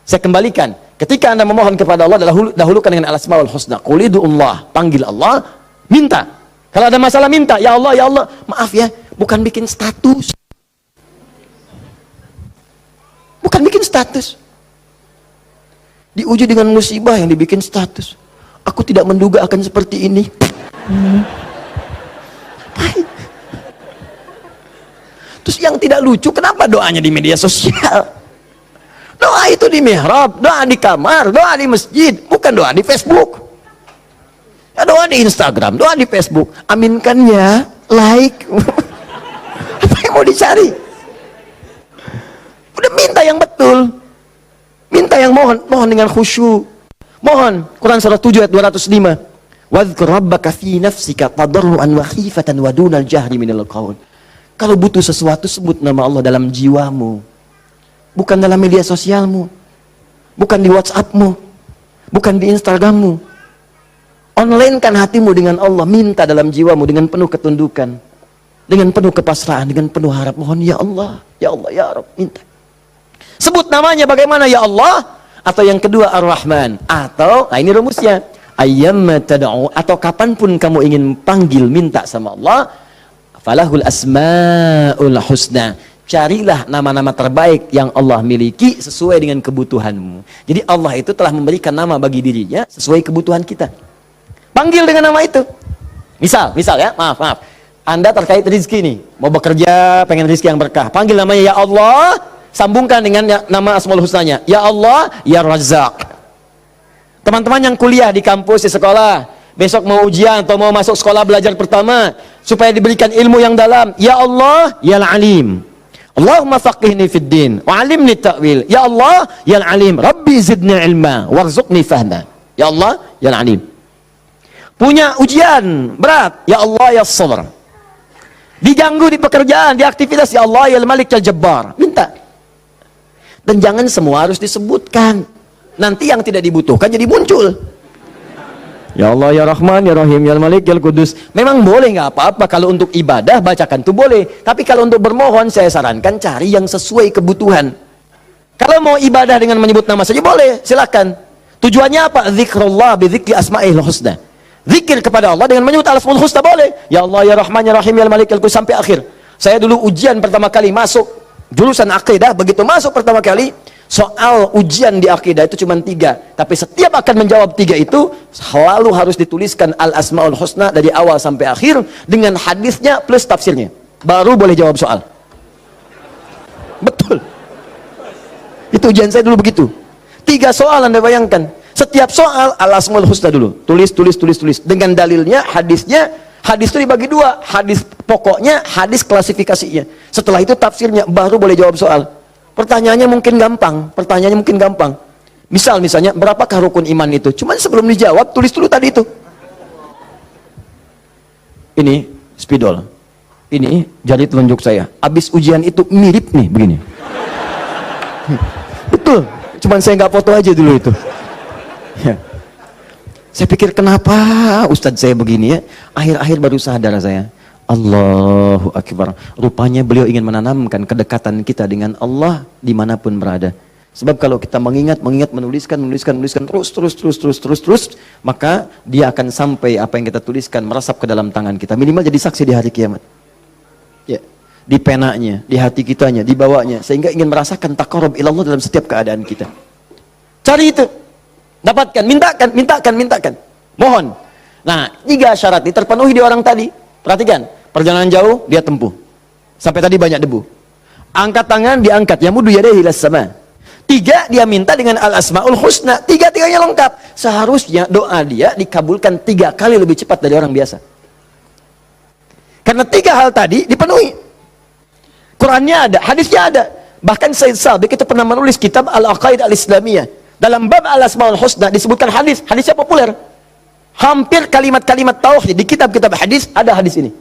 Saya kembalikan. Ketika Anda memohon kepada Allah, dahulukan dengan al-asmaul husna. Qul ud'ullah, panggil Allah, minta. Kalau ada masalah minta, ya Allah, maaf ya, bukan bikin status. Bukan bikin status. Diuji dengan musibah yang dibikin status. Aku tidak menduga akan seperti ini. Terus yang tidak lucu, kenapa doanya di media sosial? Doa itu di mihrab, doa di kamar, doa di masjid, bukan doa di Facebook. Ya, doa di Instagram, doa di Facebook. Aminkan ya, like. Apa yang mau dicari? Udah minta yang betul. Minta yang mohon dengan khusyuk. Mohon. Quran surah 7 ayat 205. Wadhkur rabbaka fi nafsika tadarruan wa khifatan wa dunal jahri minal qaul. Kalau butuh sesuatu, sebut nama Allah dalam jiwamu. Bukan dalam media sosialmu, bukan di WhatsAppmu, bukan di Instagrammu. Online-kan hatimu dengan Allah, minta dalam jiwamu dengan penuh ketundukan, dengan penuh kepasrahan, dengan penuh harap. Mohon ya Allah, ya Rabb, minta. Sebut namanya bagaimana, ya Allah, atau yang kedua Ar-Rahman, atau nah ini rumusnya, ayyamma tad'u, atau kapanpun kamu ingin panggil minta sama Allah, falahul asmaul husna. Carilah nama-nama terbaik yang Allah miliki sesuai dengan kebutuhanmu. Jadi Allah itu telah memberikan nama bagi dirinya sesuai kebutuhan kita. Panggil dengan nama itu. Misal ya, maaf. Anda terkait rezeki nih, mau bekerja, pengen rezeki yang berkah. Panggil namanya ya Allah, sambungkan dengan nama Asmaul Husnanya. Ya Allah, ya Razzaq. Teman-teman yang kuliah di kampus, di sekolah, besok mau ujian atau mau masuk sekolah belajar pertama, supaya diberikan ilmu yang dalam. Ya Allah, ya Alim. Allahumma faqihni fid din wa 'allimni ta'wil. Ya Allah, ya Alim, Rabbi zidni ilma warzuqni fahma. Ya Allah, ya Alim. Punya ujian berat, ya Allah, ya Sabr. Diganggu di pekerjaan, di aktivitas, ya Allah, ya Malik, ya Jabbar. Minta. Dan jangan semua harus disebutkan. Nanti yang tidak dibutuhkan jadi muncul. Ya Allah, ya Rahman, ya Rahim, ya Malik, ya Kudus. Memang boleh, nggak apa-apa. Kalau untuk ibadah, bacakan itu boleh. Tapi kalau untuk bermohon, saya sarankan cari yang sesuai kebutuhan. Kalau mau ibadah dengan menyebut nama saja boleh, silakan. Tujuannya apa? Zikrullah bidzikri asma'il husna. Zikir kepada Allah dengan menyebut al-asmaul husna boleh. Ya Allah, ya Rahman, ya Rahim, ya Malik, ya Kudus, sampai akhir. Saya dulu ujian pertama kali masuk jurusan akidah, begitu masuk pertama kali, soal ujian di akidah itu cuma 3, tapi setiap akan menjawab 3 itu selalu harus dituliskan al-asmaul husna dari awal sampai akhir dengan hadisnya plus tafsirnya, baru boleh jawab soal. Betul, itu ujian saya dulu begitu. 3 soal Anda bayangkan, setiap soal al-asmaul husna dulu, tulis dengan dalilnya, hadisnya. Hadis itu dibagi 2, hadis pokoknya, hadis klasifikasinya. Setelah itu tafsirnya, baru boleh jawab soal. Pertanyaannya mungkin gampang. Misalnya, berapakah rukun iman itu? Cuman sebelum dijawab, tulis dulu tadi itu. Ini spidol. Ini jari telunjuk saya. Habis ujian itu mirip nih, begini. Betul. Cuman saya nggak foto aja dulu itu. Ya. Saya pikir kenapa Ustadz saya begini ya? Akhir-akhir baru sadar saya. Allahu Akbar. Rupanya beliau ingin menanamkan kedekatan kita dengan Allah dimanapun berada. Sebab kalau kita mengingat, menuliskan terus, maka dia akan sampai apa yang kita tuliskan meresap ke dalam tangan kita. Minimal jadi saksi di hari kiamat. Ya, di penanya, di hati kitanya, di bawahnya, sehingga ingin merasakan taqarrub ilallah dalam setiap keadaan kita. Cari itu, dapatkan, mintakan, mohon. Nah, 3 syarat ini terpenuhi di orang tadi. Perhatikan, perjalanan jauh dia tempuh. Sampai tadi banyak debu. Angkat tangan diangkat, yamudu yadayhi ilas sama. Tiga, dia minta dengan al-asma'ul husna. Tiga-tiganya lengkap. Seharusnya doa dia dikabulkan 3 kali lebih cepat dari orang biasa. Karena 3 hal tadi dipenuhi. Qurannya ada, hadisnya ada. Bahkan Said Sabiq itu pernah menulis kitab Al-Aqaid Al-Islamiyah. Dalam bab al-asma'ul husna disebutkan hadis. Hadisnya populer. Hampir kalimat-kalimat tauhid di kitab-kitab hadis ada hadis ini.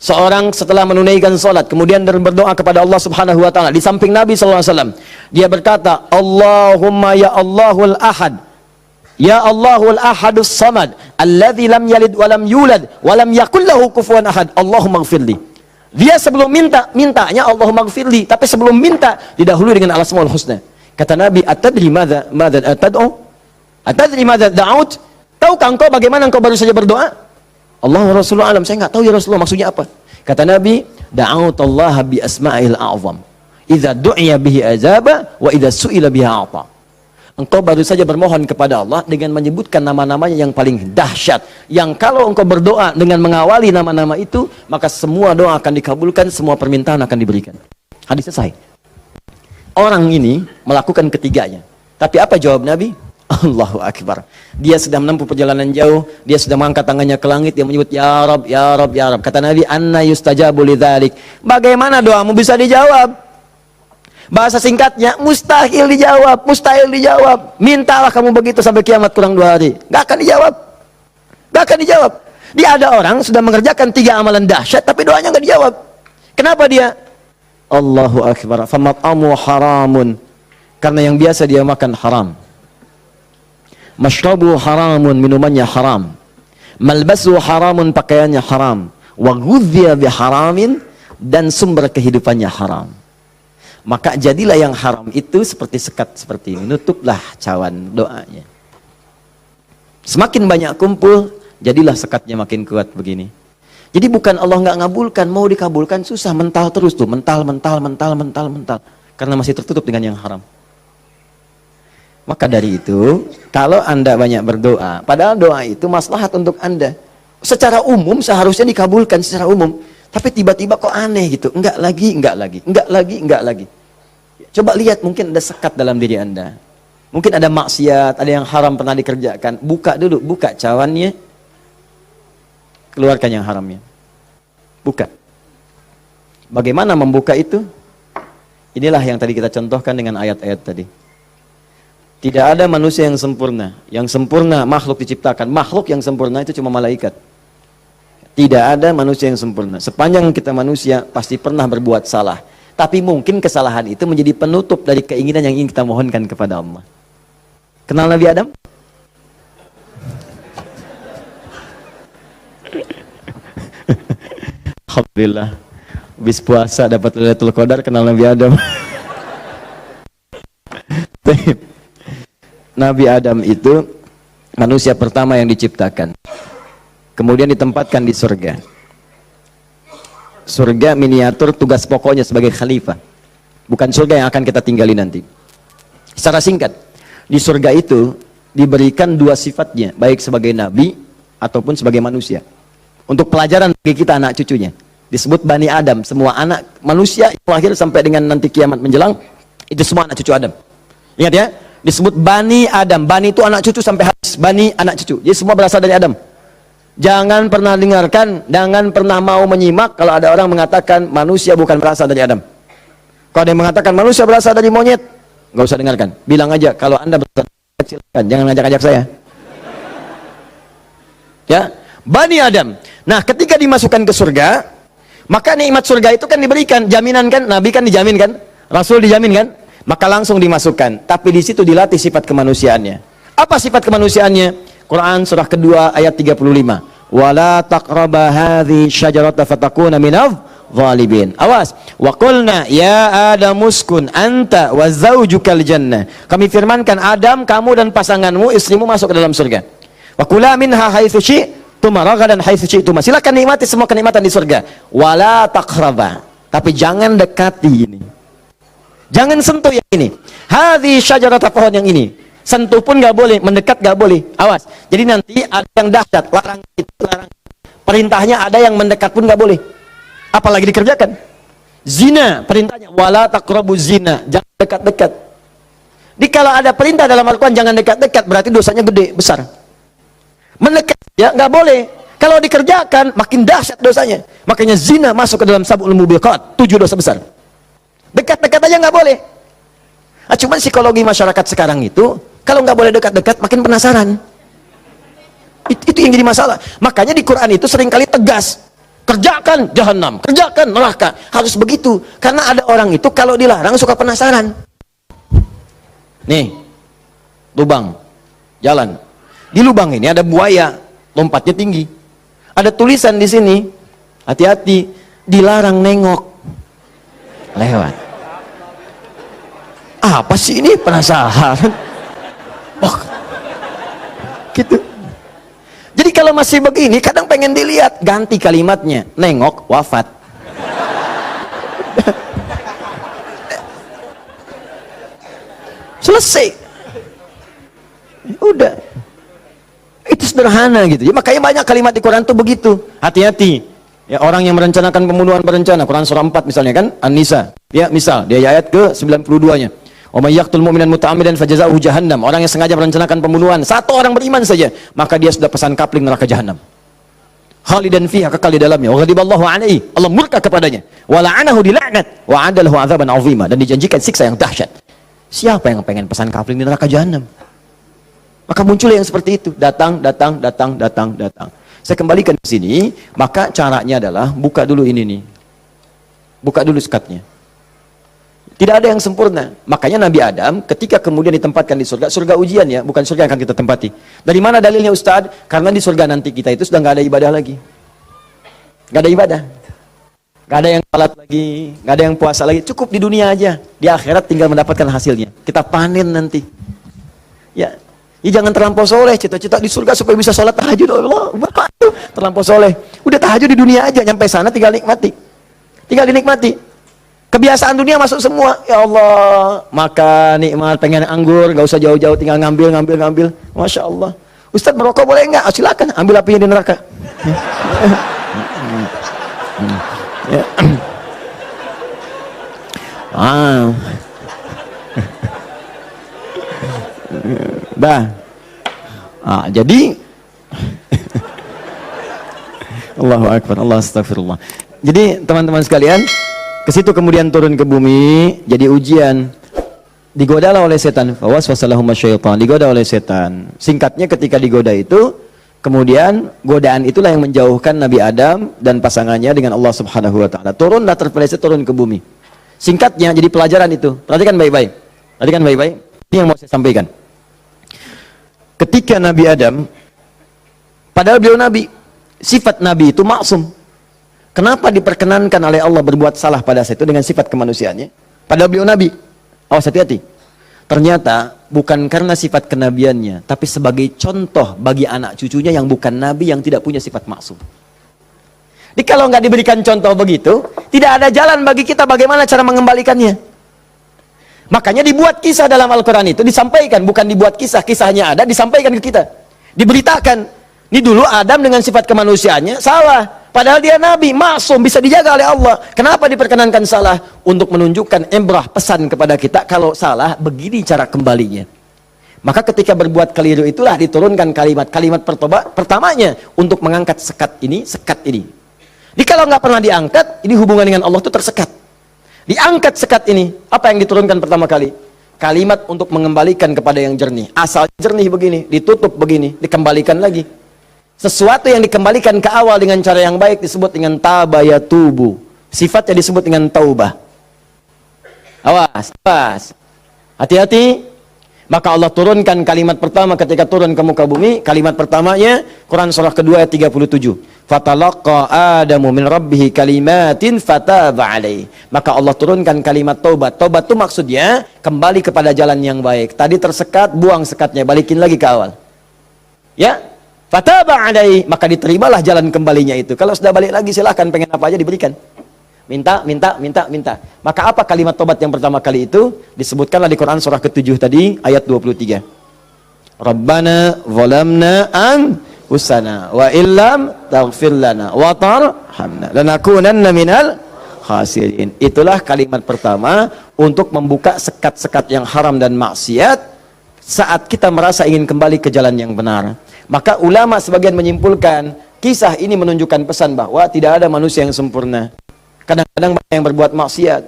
Seorang setelah menunaikan salat kemudian berdoa kepada Allah Subhanahu wa taala di samping Nabi sallallahu alaihi wasallam, dia berkata, Allahumma ya Allahul Ahad, ya Allahul Ahadus Samad, alladzi lam yalid wa lam yulad wa lam yakul lahu kufuwan ahad, Allahumma ighfirli. Dia sebelum mintanya Allahumma ighfirli, tapi sebelum minta didahului dengan al-asmaul husna. Kata Nabi, atadri madza tad'u? Atadri madza da'ut? Tahukah engkau bagaimana engkau baru saja berdoa? Allah wa Rasulullah alam, saya nggak tahu ya Rasulullah maksudnya apa. Kata Nabi, da'autallah bi asma'il a'zam. Idza du'iya bihi azaba wa idza su'ila biha a'ta. Engkau baru saja bermohon kepada Allah dengan menyebutkan nama-namanya yang paling dahsyat. Yang kalau engkau berdoa dengan mengawali nama-nama itu, maka semua doa akan dikabulkan, semua permintaan akan diberikan. Hadis selesai. Orang ini melakukan ketiganya. Tapi apa jawab Nabi? Allahu Akbar. Dia sudah menempuh perjalanan jauh, dia sudah mengangkat tangannya ke langit, dia menyebut ya Rab, ya Rab, ya Rab. Kata Nabi, anna yustajabu lidzalik. Bagaimana doamu bisa dijawab? Bahasa singkatnya, mustahil dijawab, mustahil dijawab. Mintalah kamu begitu sampai kiamat kurang 2 hari. Gak akan dijawab. Gak akan dijawab. Dia ada orang sudah mengerjakan 3 amalan dahsyat tapi doanya gak dijawab. Kenapa dia? Allahu Akbar. Famat'amu haramun. Karena yang biasa dia makan haram. Mashrabu haramun, minumannya haram. Malbasu haramun, pakaiannya haram. Wa ghudhiya biharamin, dan sumber kehidupannya haram. Maka jadilah yang haram itu seperti sekat seperti ini. Nutuplah cawan doanya. Semakin banyak kumpul, jadilah sekatnya makin kuat begini. Jadi bukan Allah nggak ngabulkan, mau dikabulkan susah, mental terus tuh, mental. Karena masih tertutup dengan yang haram. Maka dari itu, kalau Anda banyak berdoa, padahal doa itu maslahat untuk Anda. Secara umum seharusnya dikabulkan secara umum. Tapi tiba-tiba kok aneh gitu. Enggak lagi. Coba lihat, mungkin ada sekat dalam diri Anda. Mungkin ada maksiat, ada yang haram pernah dikerjakan. Buka dulu, buka cawannya. Keluarkan yang haramnya. Buka. Bagaimana membuka itu? Inilah yang tadi kita contohkan dengan ayat-ayat tadi. Tidak ada manusia yang sempurna. Yang sempurna makhluk diciptakan. Makhluk yang sempurna itu cuma malaikat. Tidak ada manusia yang sempurna. Sepanjang kita manusia pasti pernah berbuat salah. Tapi mungkin kesalahan itu menjadi penutup dari keinginan yang ingin kita mohonkan kepada Allah. Kenal Nabi Adam? Alhamdulillah. Habis puasa dapat Lailatul Qadar, kenal Nabi Adam. Nabi Adam itu manusia pertama yang diciptakan. Kemudian ditempatkan di surga. Surga miniatur, tugas pokoknya sebagai khalifah. Bukan surga yang akan kita tinggali nanti. Secara singkat, di surga itu diberikan 2 sifatnya, baik sebagai nabi ataupun sebagai manusia. Untuk pelajaran bagi kita anak cucunya. Disebut Bani Adam, semua anak manusia yang lahir sampai dengan nanti kiamat menjelang, itu semua anak cucu Adam. Ingat ya? Disebut Bani Adam. Bani itu anak cucu sampai habis. Bani anak cucu. Jadi semua berasal dari Adam. Jangan pernah dengarkan, jangan pernah mau menyimak kalau ada orang mengatakan manusia bukan berasal dari Adam. Kalau ada yang mengatakan manusia berasal dari monyet, nggak usah dengarkan. Bilang aja kalau Anda berasal dari monyet, silakan. Jangan ngajak-ngajak saya. Ya, Bani Adam. Nah, ketika dimasukkan ke surga, maka nikmat surga itu kan diberikan, jaminan kan, Nabi kan dijamin kan, Rasul dijamin kan. Maka langsung dimasukkan, tapi di situ dilatih sifat kemanusiaannya. Apa sifat kemanusiaannya? Quran surah kedua ayat 35. Wala taqraba hadhi syajarata fatakuna minadh zalimin. Awas. Wa qulna ya Adam uskun anta wa zaujukal jannah. Kami firmankan, Adam, kamu dan pasanganmu, istrimu masuk ke dalam surga. Wa kula minha haitsu syi'tuma ragadan haitsu syi'tuma. Silakan nikmati semua kenikmatan di surga. Wala taqraba. Tapi jangan dekati ini. Jangan sentuh yang ini. Hadhi syajarata, pohon yang ini. Sentuh pun gak boleh, mendekat gak boleh. Awas. Jadi nanti ada yang dahsyat, larang itu, larang. Perintahnya ada yang mendekat pun gak boleh. Apalagi dikerjakan. Zina, perintahnya wala taqrabu zina, jangan dekat-dekat. Di kalau ada perintah dalam Al-Quran jangan dekat-dekat, berarti dosanya gede, besar. Mendekat ya nggak boleh. Kalau dikerjakan makin dahsyat dosanya. Makanya zina masuk ke dalam sab'ul mubiqat, 7 dosa besar. Dekat-dekat aja nggak boleh. Nah, cuman psikologi masyarakat sekarang itu, kalau nggak boleh dekat-dekat makin penasaran. Itu yang jadi masalah. Makanya di Quran itu seringkali tegas. Kerjakan jahanam, kerjakan neraka. Harus begitu. Karena ada orang itu kalau dilarang suka penasaran. Nih, lubang, jalan. Di lubang ini ada buaya, lompatnya tinggi. Ada tulisan di sini, hati-hati, dilarang nengok. Lewat. Apa sih ini? Penasaran. Oh, gitu. Jadi kalau masih begini, kadang pengen dilihat, ganti kalimatnya, nengok, wafat. Selesai. Udah. Itu sederhana gitu. Ya, makanya banyak kalimat di Quran tuh begitu. Hati-hati. Ya, orang yang merencanakan pembunuhan berencana, Quran surah 4 misalnya kan, An-Nisa. Ya, misal dia ayat ke 92-nya. Wa may yaqtul mu'minan muta'ammidan fajaza'uhu jahannam. Orang yang sengaja merencanakan pembunuhan, satu orang beriman saja, maka dia sudah pesan kapling neraka jahanam. Khalidan fiha, kekal di dalamnya. Wa ghadiballahu alaihi, Allah murka kepadanya. Wa la'anahu dilaknat wa 'adalahu 'adzaban 'azima, dan dijanjikan siksa yang dahsyat. Siapa yang pengen pesan kapling di neraka jahanam? Maka muncul yang seperti itu, datang. Saya kembalikan ke sini, maka caranya adalah buka dulu ini nih. Buka dulu sekatnya. Tidak ada yang sempurna. Makanya Nabi Adam ketika kemudian ditempatkan di surga, surga ujian ya, bukan surga yang akan kita tempati. Dari mana dalilnya Ustaz? Karena di surga nanti kita itu sudah nggak ada ibadah lagi. Nggak ada ibadah. Nggak ada yang salat lagi, nggak ada yang puasa lagi. Cukup di dunia aja. Di akhirat tinggal mendapatkan hasilnya. Kita panen nanti. Ya. Ya jangan terlampau soleh, cita-cita di surga supaya bisa sholat tahajud. Allah, bapak itu terlampau soleh. Udah tahajud di dunia aja, nyampe sana tinggal nikmati. Tinggal dinikmati. Kebiasaan dunia masuk semua. Ya Allah, makan nikmat, pengen anggur, gak usah jauh-jauh, tinggal ngambil. Masya Allah. Ustaz merokok boleh enggak? Oh, silakan, ambil apinya di neraka. Ya. Jadi Allahu Akbar, Allah astagfirullah. Jadi teman-teman sekalian, ke situ kemudian turun ke bumi, jadi ujian. Digodalah oleh setan, fawaswasalahum syaitan, digoda oleh setan. Singkatnya ketika digoda itu, kemudian godaan itulah yang menjauhkan Nabi Adam dan pasangannya dengan Allah Subhanahu wa taala. Turunlah terpeleset, turun ke bumi. Singkatnya jadi pelajaran itu. Perhatikan baik-baik. Ini yang mau saya sampaikan. Ketika Nabi Adam, padahal beliau Nabi, sifat Nabi itu maksum. Kenapa diperkenankan oleh Allah berbuat salah pada saat itu dengan sifat kemanusiaannya? Padahal beliau Nabi. Awas hati-hati. Ternyata bukan karena sifat kenabiannya, tapi sebagai contoh bagi anak cucunya yang bukan Nabi, yang tidak punya sifat maksum. Jadi kalau nggak diberikan contoh begitu, tidak ada jalan bagi kita bagaimana cara mengembalikannya. Makanya dibuat kisah dalam Al-Quran itu, disampaikan, bukan dibuat kisah, kisahnya ada, disampaikan ke kita, diberitakan. Ini dulu Adam dengan sifat kemanusiaannya salah, padahal dia Nabi, maksum, bisa dijaga oleh Allah. Kenapa diperkenankan salah? Untuk menunjukkan ibrah, pesan kepada kita, kalau salah, begini cara kembalinya. Maka ketika berbuat keliru itulah diturunkan kalimat pertamanya, untuk mengangkat sekat ini. Jadi kalau nggak pernah diangkat, ini hubungan dengan Allah itu tersekat. Diangkat sekat ini, apa yang diturunkan pertama kali? Kalimat untuk mengembalikan kepada yang jernih. Asal jernih begini, ditutup begini, dikembalikan lagi. Sesuatu yang dikembalikan ke awal dengan cara yang baik disebut dengan tabayatubu. Sifatnya disebut dengan taubah. Awas. Hati-hati. Maka Allah turunkan kalimat pertama ketika turun ke muka bumi. Kalimat pertamanya, Quran surah kedua ayat 37. Fatalaqa Adamu min rabbihi kalimatin fataba alaih. Maka Allah turunkan kalimat taubat. Taubat itu maksudnya kembali kepada jalan yang baik. Tadi tersekat, buang sekatnya, balikin lagi ke awal. Ya, fataba alaih, maka diterimalah jalan kembalinya itu. Kalau sudah balik lagi silahkan, pengen apa aja diberikan. Minta. Maka apa kalimat taubat yang pertama kali itu? Disebutkanlah di Quran surah ke-7 tadi ayat 23. Rabbana zalamna anfusana wa illam taghfir lana wa tarhamna lanakunanna minal khasirin. Itulah kalimat pertama untuk membuka sekat-sekat yang haram dan maksiat saat kita merasa ingin kembali ke jalan yang benar. Maka ulama sebagian menyimpulkan, kisah ini menunjukkan pesan bahwa tidak ada manusia yang sempurna. Kadang-kadang banyak yang berbuat maksiat.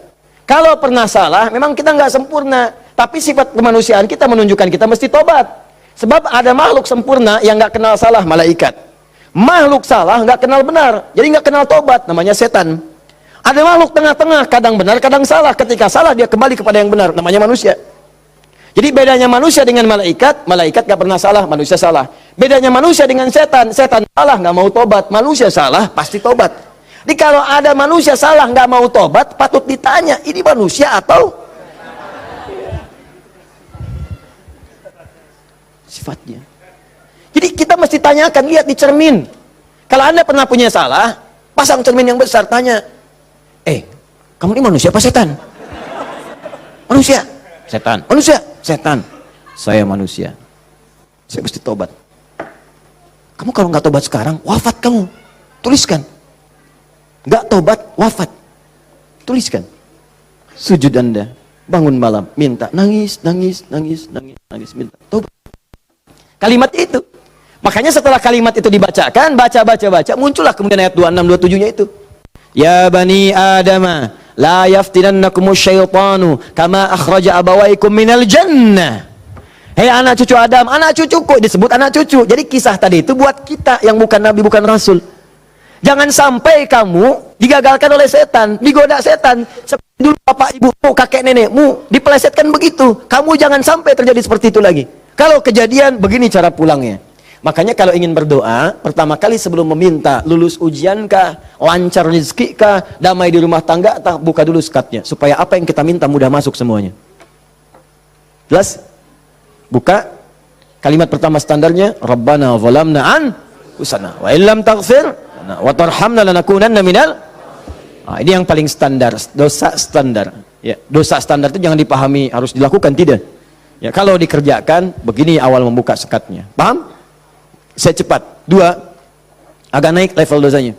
Kalau pernah salah, memang kita nggak sempurna. Tapi sifat kemanusiaan kita menunjukkan kita mesti tobat. Sebab ada makhluk sempurna yang nggak kenal salah, malaikat. Makhluk salah nggak kenal benar, jadi nggak kenal tobat, namanya setan. Ada makhluk tengah-tengah, kadang benar, kadang salah. Ketika salah dia kembali kepada yang benar, namanya manusia. Jadi bedanya manusia dengan malaikat, malaikat nggak pernah salah, manusia salah. Bedanya manusia dengan setan, setan salah nggak mau tobat, manusia salah pasti tobat. Jadi kalau ada manusia salah nggak mau tobat, patut ditanya, ini manusia atau sifatnya. Jadi kita mesti tanyakan, lihat di cermin. Kalau Anda pernah punya salah, pasang cermin yang besar, tanya, kamu ini manusia apa setan? Manusia. Setan. Manusia. Setan. Saya manusia. Saya mesti tobat. Kamu kalau nggak tobat sekarang, wafat kamu. Tuliskan. Nggak tobat, wafat. Tuliskan. Sujud Anda, bangun malam, minta, nangis, minta, tobat. Kalimat itu. Makanya setelah kalimat itu dibacakan, baca, muncullah kemudian ayat 26, 27-nya itu. Ya bani Adama, la yaftinannakumus syaitanu kama akhraja abawaikum minal jannah. Hei anak cucu Adam, anak cucuku, disebut anak cucu. Jadi kisah tadi itu buat kita yang bukan nabi, bukan rasul. Jangan sampai kamu digagalkan oleh setan, digoda setan. Seperti dulu bapak ibumu, kakek nenekmu dipelesetkan begitu. Kamu jangan sampai terjadi seperti itu lagi. Kalau kejadian begini cara pulangnya. Makanya kalau ingin berdoa, pertama kali sebelum meminta lulus ujian kah, lancar rezeki kah, damai di rumah tangga, buka dulu sekatnya. Supaya apa yang kita minta mudah masuk semuanya. Jelas? Buka. Kalimat pertama standarnya, Rabbana zalamna anfusana wa illam taghfir wa tarhamna lanakunanna minal. Ini yang paling standar, dosa standar. Ya, dosa standar itu jangan dipahami harus dilakukan, tidak. Ya, kalau dikerjakan, begini awal membuka sekatnya. Paham? Saya cepat. 2, agak naik level dosanya.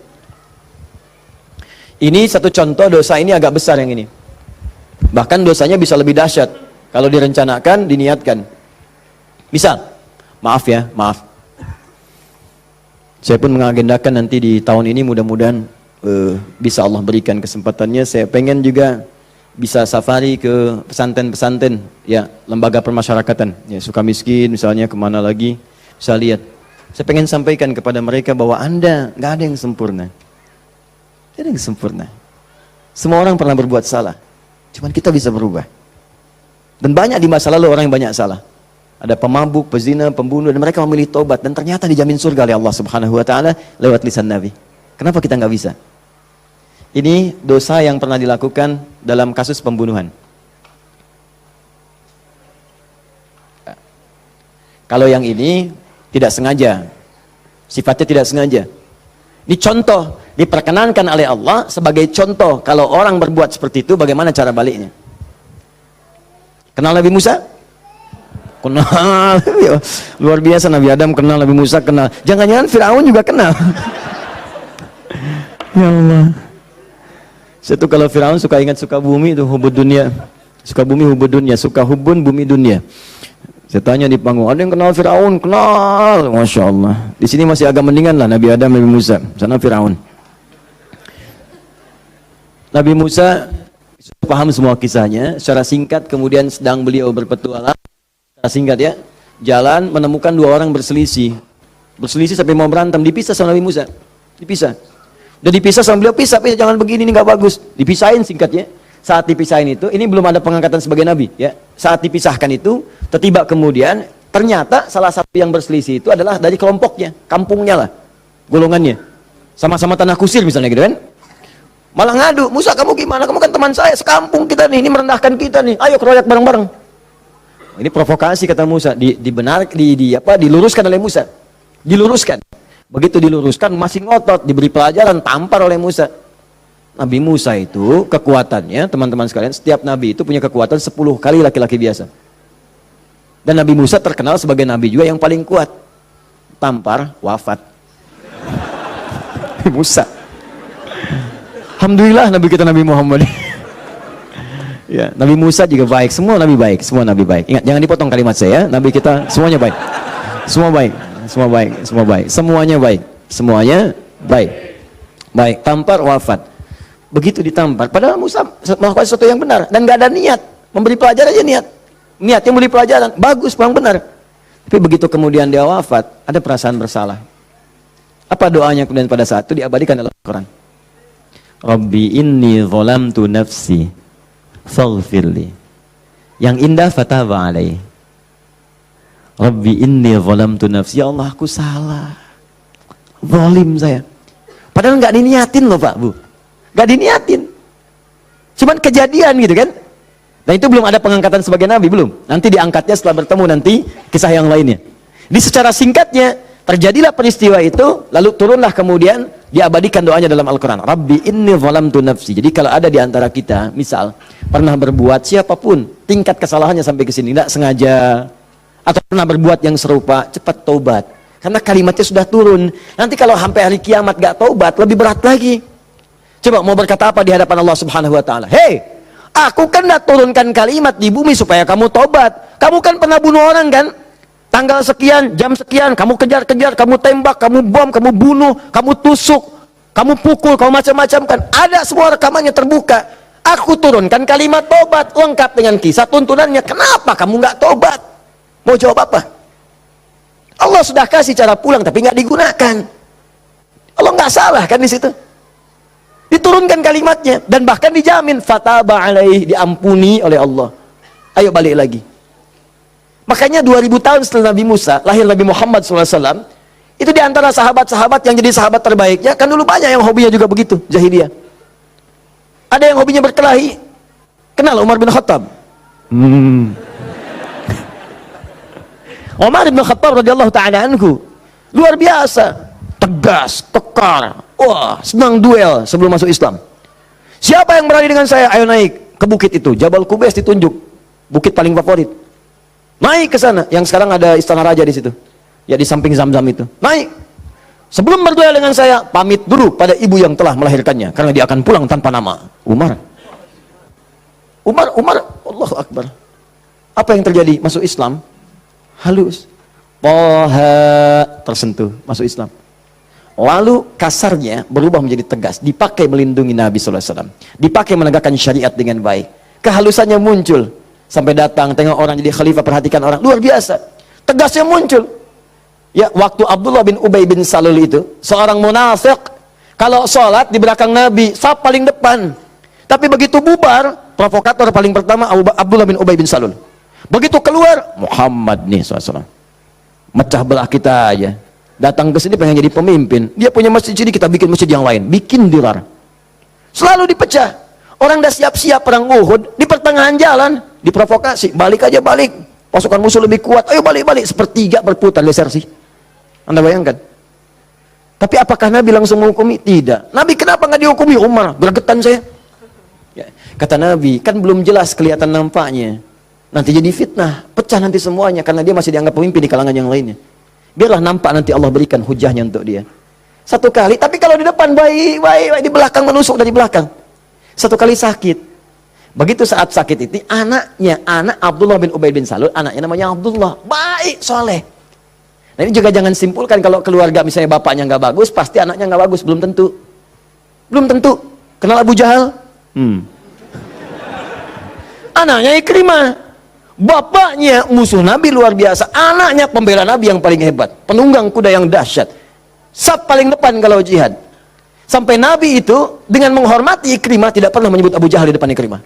Ini satu contoh dosa ini agak besar yang ini. Bahkan dosanya bisa lebih dahsyat kalau direncanakan, diniatkan. Misal, maaf. Saya pun mengagendakan nanti di tahun ini mudah-mudahan bisa Allah berikan kesempatannya. Saya pengen juga bisa safari ke pesantren-pesantren, ya, lembaga permasyarakatan, ya, Sukamiskin misalnya, kemana lagi, bisa lihat. Saya pengen sampaikan kepada mereka bahwa Anda nggak ada yang sempurna. Tidak ada yang sempurna. Semua orang pernah berbuat salah. Cuman kita bisa berubah. Dan banyak di masa lalu orang yang banyak salah. Ada pemabuk, pezina, pembunuh, dan mereka memilih tobat. Dan ternyata dijamin surga oleh Allah Subhanahu Wa Taala lewat lisan Nabi. Kenapa kita nggak bisa? Ini dosa yang pernah dilakukan dalam kasus pembunuhan. Kalau yang ini tidak sengaja, sifatnya tidak sengaja. Ini contoh, diperkenankan oleh Allah sebagai contoh. Kalau orang berbuat seperti itu, bagaimana cara baliknya? Kenal Nabi Musa? Kenal. Luar biasa, Nabi Adam kenal, Nabi Musa kenal. Jangan-jangan Firaun juga kenal. Ya Allah. Saya tuh kalau Firaun suka ingat suka bumi itu hubud dunia. Suka bumi hubud dunia, suka hubun bumi dunia. Saya tanya di panggung, ada yang kenal Firaun? Kenal, Masya Allah. Di sini masih agak mendingan lah Nabi Adam, Nabi Musa. Sana Firaun. Nabi Musa paham semua kisahnya. Secara singkat, kemudian sedang beliau berpetualang. Secara singkat ya, jalan menemukan 2 orang berselisih. Berselisih sampai mau berantem, dipisah sama Nabi Musa. Dipisah. Udah dipisah sama beliau, pisah, jangan begini, ini nggak bagus. Dipisahin singkatnya. Saat dipisahin itu, ini belum ada pengangkatan sebagai nabi, ya. Saat dipisahkan itu, tiba kemudian ternyata salah satu yang berselisih itu adalah dari kelompoknya, kampungnya lah, golongannya, sama-sama tanah kusir misalnya gitu kan. Malah ngadu, Musa kamu gimana? Kamu kan teman saya, sekampung kita nih, ini merendahkan kita nih. Ayo keroyak bareng-bareng. Ini provokasi kata Musa, diluruskan oleh Musa, diluruskan. Begitu diluruskan, masih ngotot, diberi pelajaran, tampar oleh Musa. Nabi Musa itu kekuatannya, teman-teman sekalian, setiap nabi itu punya kekuatan 10 kali laki-laki biasa. Dan Nabi Musa terkenal sebagai nabi juga yang paling kuat. Tampar, wafat. Musa. Alhamdulillah Nabi kita Nabi Muhammad. Ya, Nabi Musa juga baik, semua Nabi baik, semua Nabi baik. Ingat, jangan dipotong kalimat saya, Nabi kita semuanya baik. Semua baik, semua baik, semua baik. Semuanya baik, semuanya baik. Baik, tampar wafat. Begitu ditampar, padahal Musa melakukan sesuatu yang benar dan nggak ada niat memberi pelajaran aja niat. Niat yang memberi pelajaran, bagus, memang benar. Tapi begitu kemudian dia wafat, ada perasaan bersalah. Apa doanya kemudian pada saat itu diabadikan dalam Al-Quran? Rabbi inni zalamtu nafsi faghfirli. Yang indah fataba alaih. Rabbi inni zalamtu nafsi. Ya Allah, aku salah, zalim saya. Padahal nggak diniatin loh Pak Bu, nggak diniatin, cuman kejadian gitu kan. Dan itu belum ada pengangkatan sebagai nabi, belum. Nanti diangkatnya setelah bertemu nanti kisah yang lainnya. Di secara singkatnya terjadilah peristiwa itu, lalu turunlah kemudian diabadikan doanya dalam Al-Quran. Rabbi inni zalamtu nafsi. Jadi kalau ada di antara kita, misal pernah berbuat, siapapun tingkat kesalahannya sampai ke sini, tidak sengaja atau pernah berbuat yang serupa, cepat taubat. Karena kalimatnya sudah turun. Nanti kalau sampai hari kiamat gak taubat, lebih berat lagi. Coba mau berkata apa di hadapan Allah Subhanahu Wa Taala? Hei, aku kan dah turunkan kalimat di bumi supaya kamu tobat. Kamu kan pernah bunuh orang kan? Tanggal sekian, jam sekian, kamu kejar-kejar, kamu tembak, kamu bom, kamu bunuh, kamu tusuk, kamu pukul, kamu macam-macam kan? Ada semua rekamannya terbuka. Aku turunkan kalimat tobat lengkap dengan kisah tuntunannya. Kenapa kamu nggak tobat? Mau jawab apa? Allah sudah kasih cara pulang tapi nggak digunakan. Allah nggak salah kan di situ? Diturunkan kalimatnya dan bahkan dijamin fataba alaih, diampuni oleh Allah. Ayo balik lagi. Makanya 2000 tahun setelah Nabi Musa lahir Nabi Muhammad SAW, itu diantara sahabat-sahabat yang jadi sahabat terbaiknya kan dulu banyak yang hobinya juga begitu, jahiliyah. Ada yang hobinya berkelahi. Kenal Umar bin Khattab? Umar bin Khattab radhiyallahu taala anhu luar biasa, tegas, kekar. Wah, senang duel sebelum masuk Islam. Siapa yang berani dengan saya? Ayo naik ke bukit itu, Jabal Qubais ditunjuk, bukit paling favorit. Naik ke sana, yang sekarang ada istana raja di situ. Ya di samping Zam-Zam itu. Naik. Sebelum berduel dengan saya, pamit dulu pada ibu yang telah melahirkannya karena dia akan pulang tanpa nama. Umar, Allahu Akbar. Apa yang terjadi? Masuk Islam halus. Toha tersentuh, masuk Islam. Lalu kasarnya berubah menjadi tegas, dipakai melindungi Nabi SAW, dipakai menegakkan syariat dengan baik. Kehalusannya muncul sampai datang tengok orang jadi khalifah, perhatikan orang, luar biasa. Tegasnya muncul. Ya, waktu Abdullah bin Ubay bin Salul itu seorang munafik, kalau sholat di belakang Nabi saf paling depan, tapi begitu bubar, provokator paling pertama Abdullah bin Ubay bin Salul. Begitu keluar, Muhammad nih SAW, mecah belah kita aja. Datang ke sini pengen jadi pemimpin, dia punya masjid sini, kita bikin masjid yang lain, bikin dilar. Selalu dipecah. Orang dah siap-siap perang Uhud, di pertengahan jalan diprovokasi, balik aja balik, pasukan musuh lebih kuat, ayo balik-balik, sepertiga berputar desersi. Anda bayangkan. Tapi apakah Nabi langsung menghukumi? Tidak. Nabi kenapa nggak dihukumi? Umar, gergetan saya. Ya, kata Nabi, kan belum jelas kelihatan nampaknya. Nanti jadi fitnah, pecah nanti semuanya karena dia masih dianggap pemimpin di kalangan yang lainnya. Biarlah nampak, nanti Allah berikan hujahnya untuk dia. Satu kali, tapi kalau di depan baik, di belakang menusuk dari belakang. Satu kali sakit. Begitu saat sakit itu, anak Abdullah bin Ubay bin Salul, anaknya namanya Abdullah, baik, soleh. Nah ini juga jangan simpulkan kalau keluarga misalnya bapaknya nggak bagus, pasti anaknya nggak bagus. Belum tentu. Belum tentu. Kenal Abu Jahal? Anaknya Ikrimah. Bapaknya musuh Nabi luar biasa, anaknya pembela Nabi yang paling hebat, penunggang kuda yang dahsyat, saf paling depan kalau jihad. Sampai Nabi itu dengan menghormati Ikrimah tidak pernah menyebut Abu Jahal di depan Ikrimah.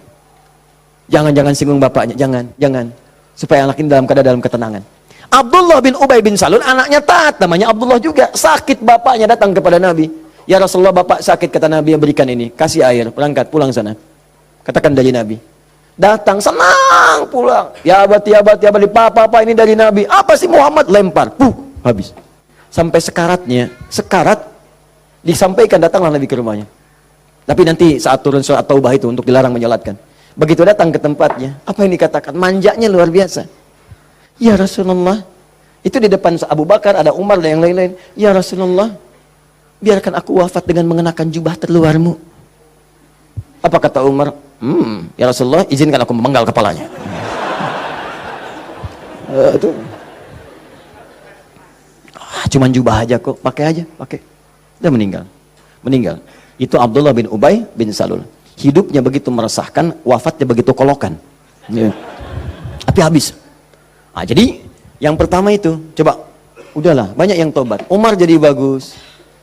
Jangan singgung bapaknya, jangan, supaya anak ini dalam ketenangan. Abdullah bin Ubay bin Salul anaknya taat, namanya Abdullah juga. Sakit bapaknya datang kepada Nabi, ya Rasulullah, bapak sakit, kata Nabi, yang berikan ini, kasih air, berangkat pulang sana. Katakan dari Nabi. Datang senang pulang, ya abad, papa ini dari Nabi. Apa sih Muhammad? Lempar, habis. Sampai sekarat disampaikan, datanglah Nabi ke rumahnya. Tapi nanti saat turun surat Taubah itu untuk dilarang menyolatkan. Begitu datang ke tempatnya, apa yang dikatakan? Manjanya luar biasa. Ya Rasulullah, itu di depan Abu Bakar, ada Umar dan yang lain-lain. Ya Rasulullah, biarkan aku wafat dengan mengenakan jubah terluarmu. Apa kata Umar? Ya Rasulullah, izinkan aku memenggal kepalanya. Itu cuman jubah aja kok, pakai aja, pakai. Dia meninggal. Itu Abdullah bin Ubay bin Salul. Hidupnya begitu meresahkan, wafatnya begitu kolokan. Ya. Tapi habis. Nah, jadi yang pertama itu, coba, udahlah, banyak yang tobat. Umar jadi bagus,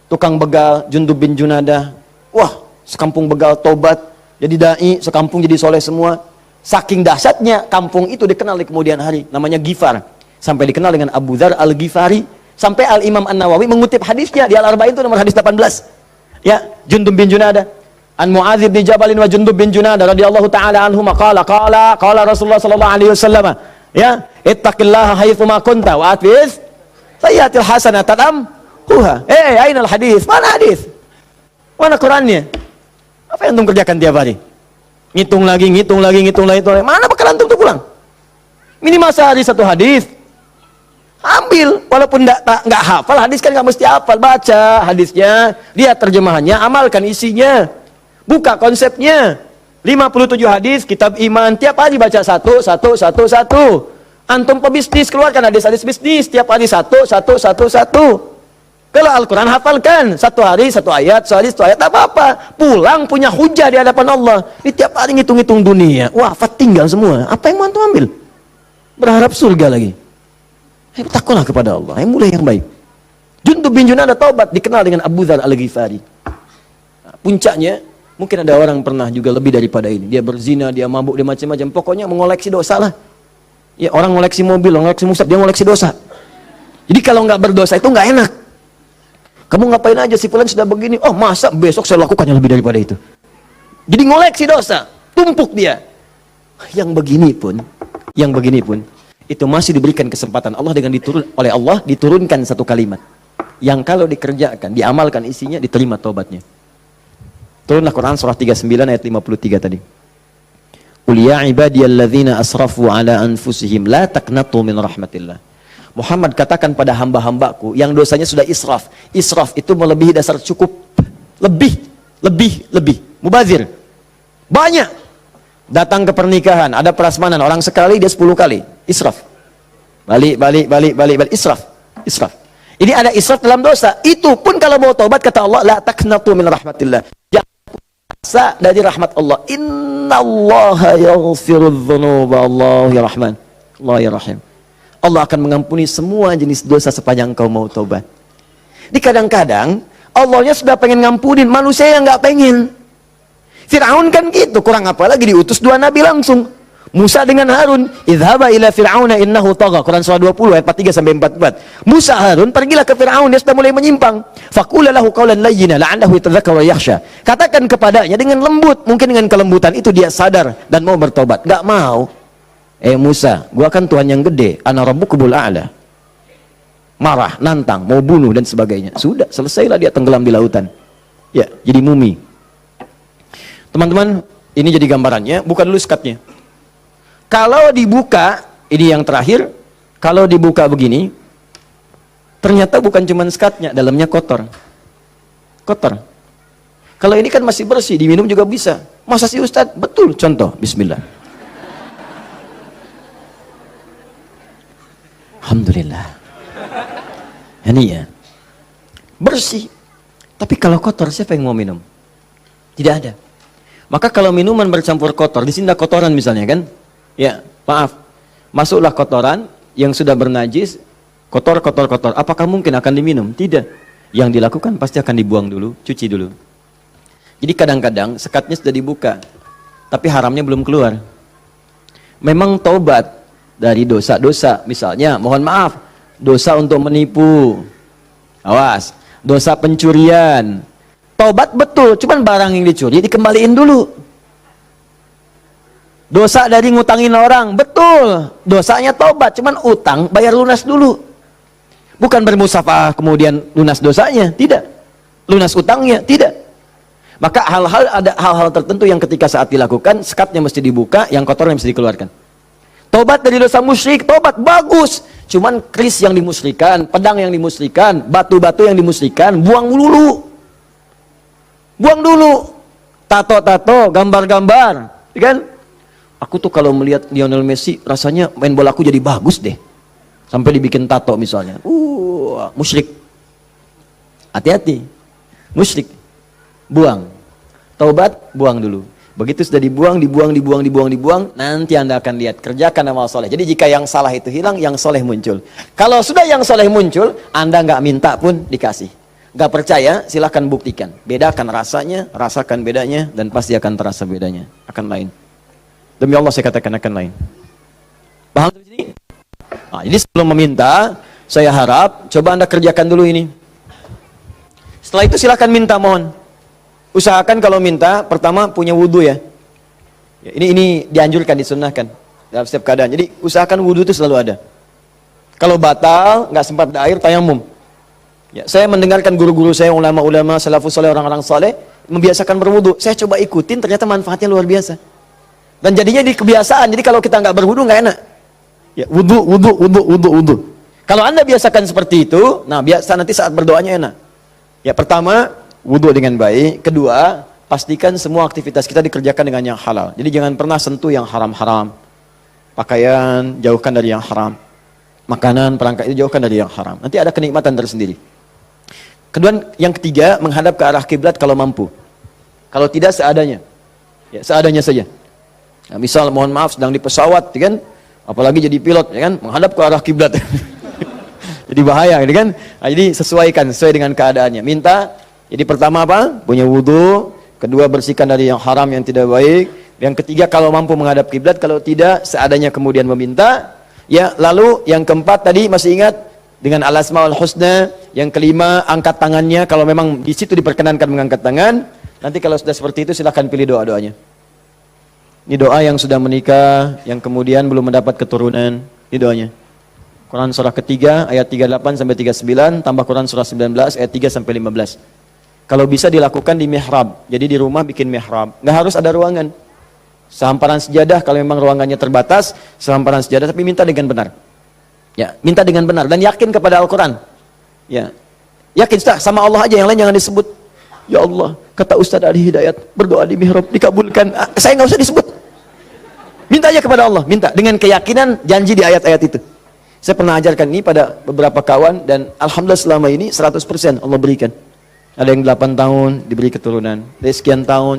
tukang begal, Jundub bin Junadah, wah, sekampung begal tobat, jadi dai, sekampung jadi soleh semua. Saking dahsyatnya, kampung itu dikenal di kemudian hari, namanya Ghifar. Sampai dikenal dengan Abu Dzar al-Ghifari. Sampai Al-Imam An-Nawawi mengutip hadisnya di Al-Arba'in itu nomor hadis 18. Ya, Jundub bin Junadah. An Mu'adz bin Jabal wa Jundub bin Junadah radhiyallahu taala anhuma qala Rasulullah sallallahu alaihi wasallam, ya, ittaqillaha haitsu ma kunta wa atbiz sayyi'atil hasanata tamhuha. Ainal hadis? Mana hadis? Mana Qur'annya? Apa yang antum kerjakan tiap hari? Ngitung lagi. Mana bakal antum tuh pulang? Minimal sehari satu hadis. Ambil, walaupun nggak hafal hadis kan nggak mesti hafal, baca hadisnya, lihat terjemahannya, amalkan isinya. Buka konsepnya. 57 hadis kitab iman, tiap hari baca satu. Antum pebisnis, keluarkan hadis-hadis bisnis, tiap hari satu. Kalau Al-Quran hafalkan, satu hari satu ayat, tak apa-apa. Pulang punya hujah di hadapan Allah. Ini tiap hari ngitung-ngitung dunia, wafat tinggal semua. Apa yang mau antum ambil? Berharap surga lagi. Takutlah kepada Allah, mulai yang baik. Jundub bin Junadah taubat, dikenal dengan Abu Dzar al-Ghifari. Puncaknya, mungkin ada orang pernah juga lebih daripada ini. Dia berzina, dia mabuk, dia macam-macam. Pokoknya mengoleksi dosa lah. Ya, orang ngoleksi mobil, ngoleksi musab, dia ngoleksi dosa. Jadi kalau nggak berdosa itu nggak enak. Kamu ngapain aja, si fulan sudah begini. Oh, masa besok saya lakukannya lebih daripada itu. Jadi ngoleksi dosa, tumpuk dia. Yang begini pun, itu masih diberikan kesempatan Allah dengan oleh Allah diturunkan satu kalimat. Yang kalau dikerjakan, diamalkan isinya, diterima taubatnya. Turunlah Quran surah 39 ayat 53 tadi. Qul ya ibadiyalladzina asrafu ala anfusihim la taqnatu min rahmatillah. Muhammad katakan pada hamba-hambaku yang dosanya sudah israf. Israf itu melebihi dasar cukup. Lebih. Mubazir. Banyak. Datang ke pernikahan, ada prasmanan, orang sekali dia 10 kali. Israf. Balik. Israf. Ini ada israf dalam dosa. Itu pun kalau mau taubat kata Allah, la taqnatu min rahmatillah. Jangan dari rahmat Allah. Innallaha yaghfirudz dzunuba, Allah ya Rahman, Allah ya Rahim. Allah akan mengampuni semua jenis dosa sepanjang kau mau taubat. Di kadang-kadang Allahnya sudah pengen ngampunin, manusia yang nggak pengen. Fir'aun kan gitu, kurang apa lagi diutus 2 nabi langsung. Musa dengan Harun, idhaba ila fir'auna innahu tagha. Quran surah 20 ayat 43 sampai 44. Musa Harun pergilah ke Fir'aun, dia sudah mulai menyimpang. Faqula lahu qawlan layyina la'allahu yatadhakkaru wa yakhsha. Katakan kepadanya dengan lembut, mungkin dengan kelembutan itu dia sadar dan mau bertobat. Enggak mau. Musa, gua kan Tuhan yang gede, ana rabbukumul a'la. Marah, nantang, mau bunuh dan sebagainya. Sudah, selesailah dia tenggelam di lautan. Ya, jadi mumi. Teman-teman, ini jadi gambarannya, buka dulu skatnya. Kalau dibuka, ini yang terakhir, kalau dibuka begini, ternyata bukan cuma skatnya, dalamnya kotor. Kalau ini kan masih bersih, diminum juga bisa. Masa sih Ustadz? Betul, contoh, bismillah. Alhamdulillah. Ini ya, bersih. Tapi kalau kotor, siapa yang mau minum? Tidak ada. Maka kalau minuman bercampur kotor, di sini ada kotoran misalnya kan? Ya, maaf. Masuklah kotoran yang sudah bernajis, kotor. Apakah mungkin akan diminum? Tidak. Yang dilakukan pasti akan dibuang dulu, cuci dulu. Jadi kadang-kadang sekatnya sudah dibuka, tapi haramnya belum keluar. Memang taubat dari dosa-dosa, misalnya, mohon maaf, dosa untuk menipu. Awas, dosa pencurian. Taubat betul, cuman barang yang dicuri dikembaliin dulu. Dosa dari ngutangin orang, betul, dosanya taubat, cuman utang bayar lunas dulu. Bukan bermusafah kemudian lunas dosanya, tidak. Lunas utangnya, tidak. Maka ada hal-hal tertentu yang ketika saat dilakukan, sekatnya mesti dibuka, yang kotornya mesti dikeluarkan. Taubat dari dosa musyrik, taubat bagus. Cuman keris yang dimusyrikan, pedang yang dimusyrikan, batu-batu yang dimusyrikan, buang dulu. tato-tato, gambar-gambar, kan? Aku tuh kalau melihat Lionel Messi, rasanya main bola aku jadi bagus deh. Sampai dibikin tato misalnya. Musyrik. Hati-hati. Musyrik. Buang. Taubat, buang dulu. Begitu sudah dibuang, nanti Anda akan lihat, kerjakan amal soleh. Jadi jika yang salah itu hilang, yang soleh muncul. Kalau sudah yang soleh muncul, Anda nggak minta pun dikasih. Nggak percaya, silahkan buktikan. Bedakan rasanya, rasakan bedanya, dan pasti akan terasa bedanya. Akan lain. Demi Allah saya katakan akan lain. Paham sampai sini? Nah, jadi sebelum meminta, saya harap, coba Anda kerjakan dulu ini. Setelah itu silahkan minta, mohon. Usahakan kalau minta, pertama punya wudhu ya. Ini dianjurkan, disunnahkan dalam setiap keadaan. Jadi usahakan wudhu itu selalu ada. Kalau batal, nggak sempat ada air, tayamum. Ya, saya mendengarkan guru-guru saya, ulama-ulama, salafus saleh, orang-orang saleh, membiasakan berwudhu. Saya coba ikutin, ternyata manfaatnya luar biasa. Dan jadinya di kebiasaan. Jadi kalau kita nggak berwudhu nggak enak. Ya, wudhu. Kalau Anda biasakan seperti itu, nah biasa nanti saat berdoanya enak. Ya, pertama wudhu dengan baik. Kedua, pastikan semua aktivitas kita dikerjakan dengan yang halal. Jadi jangan pernah sentuh yang haram-haram. Pakaian, jauhkan dari yang haram. Makanan, perangkat itu jauhkan dari yang haram. Nanti ada kenikmatan tersendiri. Kedua, yang ketiga, menghadap ke arah kiblat kalau mampu. Kalau tidak, seadanya. Ya, seadanya saja. Nah, misal, mohon maaf, sedang di pesawat, ya kan? Apalagi jadi pilot, ya kan? Menghadap ke arah kiblat. Jadi bahaya, ya kan? Nah, jadi sesuaikan, sesuai dengan keadaannya. Minta. Jadi pertama apa? Punya wudhu. Kedua, bersihkan dari yang haram, yang tidak baik. Yang ketiga, kalau mampu menghadap kiblat. Kalau tidak, seadanya kemudian meminta. Ya, lalu yang keempat tadi masih ingat dengan al-asmaul husna. Yang kelima, angkat tangannya. Kalau memang di situ diperkenankan mengangkat tangan. Nanti kalau sudah seperti itu, silahkan pilih doa-doanya. Ini doa yang sudah menikah, yang kemudian belum mendapat keturunan. Ini doanya. Quran surah ketiga ayat 38 sampai 39, tambah Quran surah 19 ayat 3 sampai 15. Kalau bisa dilakukan di mihrab. Jadi di rumah bikin mihrab. Nggak harus ada ruangan. Sehamparan sejadah, kalau memang ruangannya terbatas, sehamparan sejadah, tapi minta dengan benar. Ya, minta dengan benar dan yakin kepada Al-Quran. Ya, yakin sama Allah aja, yang lain jangan disebut. Ya Allah, kata Ustaz Ali Hidayat, berdoa di mihrab dikabulkan. Saya nggak usah disebut. Minta aja kepada Allah, minta dengan keyakinan janji di ayat-ayat itu. Saya pernah ajarkan ini pada beberapa kawan dan alhamdulillah selama ini 100% Allah berikan. Ada yang 8 tahun diberi keturunan, dari sekian tahun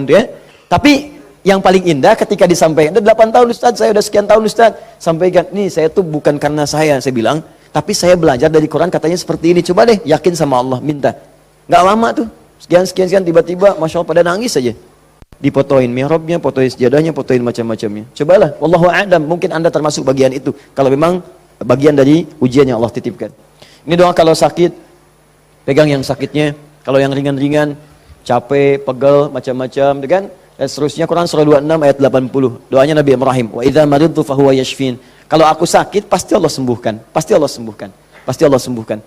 ya. Tapi yang paling indah ketika disampaikan, udah 8 tahun Ustaz, saya udah sekian tahun Ustaz, sampaikan, nih saya tuh bukan karena saya bilang, tapi saya belajar dari Quran katanya seperti ini, coba deh yakin sama Allah, minta. Nggak lama tuh, sekian, tiba-tiba Masya Allah pada nangis saja. Dipotoin mihrabnya, fotoin sejadahnya, fotoin macam-macamnya. Cobalah, wallahu a'lam, mungkin Anda termasuk bagian itu, kalau memang bagian dari ujian yang Allah titipkan. Ini doa kalau sakit, pegang yang sakitnya. Kalau yang ringan-ringan, capek, pegel, macam-macam, kan? Dan seterusnya. Quran surah 26 ayat 80. Doanya Nabi Ibrahim. Wa idza maridtu fahuwa yashfin. Kalau aku sakit, pasti Allah sembuhkan. Pasti Allah sembuhkan. Pasti Allah sembuhkan.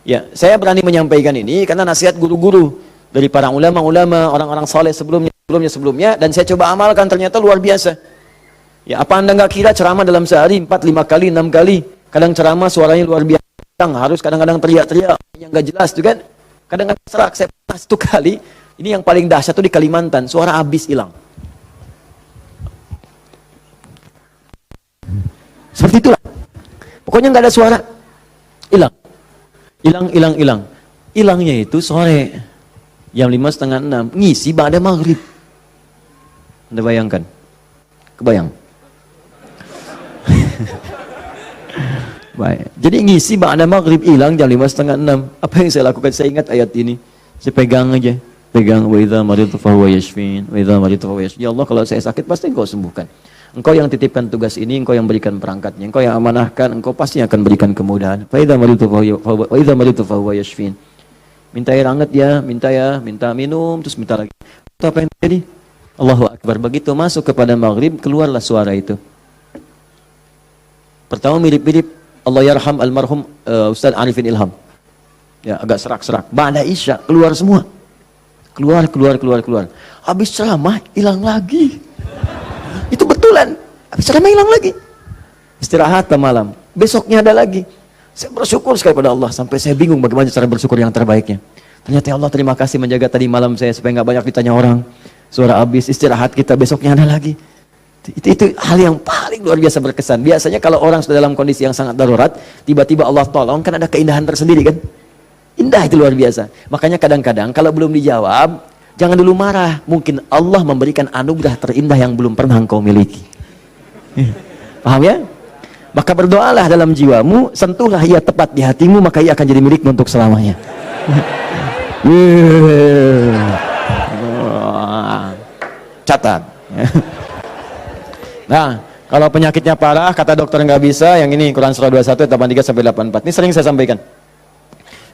Ya, saya berani menyampaikan ini karena nasihat guru-guru dari para ulama-ulama, orang-orang saleh sebelumnya, dan saya coba amalkan, ternyata luar biasa. Ya, apa Anda nggak kira ceramah dalam sehari 4, 5 kali, 6 kali? Kadang ceramah suaranya luar biasa. Harus kadang-kadang teriak-teriak yang nggak jelas tuh kan. Kadang-kadang serak. Saya pernah 1 kali, ini yang paling dahsyat tuh di Kalimantan, suara habis hilang. Seperti itulah. Pokoknya nggak ada suara. Hilang. Hilangnya itu sore. Jam 5, setengah 6. Ngisi ba'da maghrib. Anda bayangkan? Kebayang? Baik. Jadi ngisi ba'da maghrib hilang jam 5, setengah 6. Apa yang saya lakukan? Saya ingat ayat ini. Saya pegang aja. Pegang. Wa idza maridtu fahuwa yashfin. Wa idza maridtu fahuwa yashfin. Ya Allah, kalau saya sakit pasti Engkau sembuhkan. Engkau yang titipkan tugas ini, Engkau yang berikan perangkatnya, Engkau yang amanahkan, Engkau pasti akan berikan kemudahan. Fa idza maridtu fahuwa yashfin. Minta air hangat ya, minta minum, terus minta lagi. Itu apa yang terjadi? Allahu Akbar. Begitu masuk kepada maghrib, keluarlah suara itu. Pertama mirip-mirip Allah yarham almarhum Ustaz Arifin Ilham. Ya, agak serak-serak. Ba'da Isya keluar semua. Keluar. Habis ceramah hilang lagi. Itu betulan. Habis ceramah hilang lagi. Istirahat malam. Besoknya ada lagi. Saya bersyukur sekali pada Allah sampai saya bingung bagaimana cara bersyukur yang terbaiknya. Ternyata Allah terima kasih menjaga tadi malam saya supaya nggak banyak ditanya orang. Suara habis, istirahat kita, besoknya ada lagi. Itu hal yang paling luar biasa berkesan. Biasanya kalau orang sudah dalam kondisi yang sangat darurat, tiba-tiba Allah tolong, kan ada keindahan tersendiri kan? Indah, itu luar biasa. Makanya kadang-kadang kalau belum dijawab, jangan dulu marah. Mungkin Allah memberikan anugerah terindah yang belum pernah engkau miliki. Paham ya? Maka berdoalah dalam jiwamu, sentuhlah ia tepat di hatimu, maka ia akan jadi milikmu untuk selamanya. Catat. Nah, kalau penyakitnya parah, kata dokter nggak bisa, yang ini Quran surah 21 ayat 83 sampai 84. Ini sering saya sampaikan.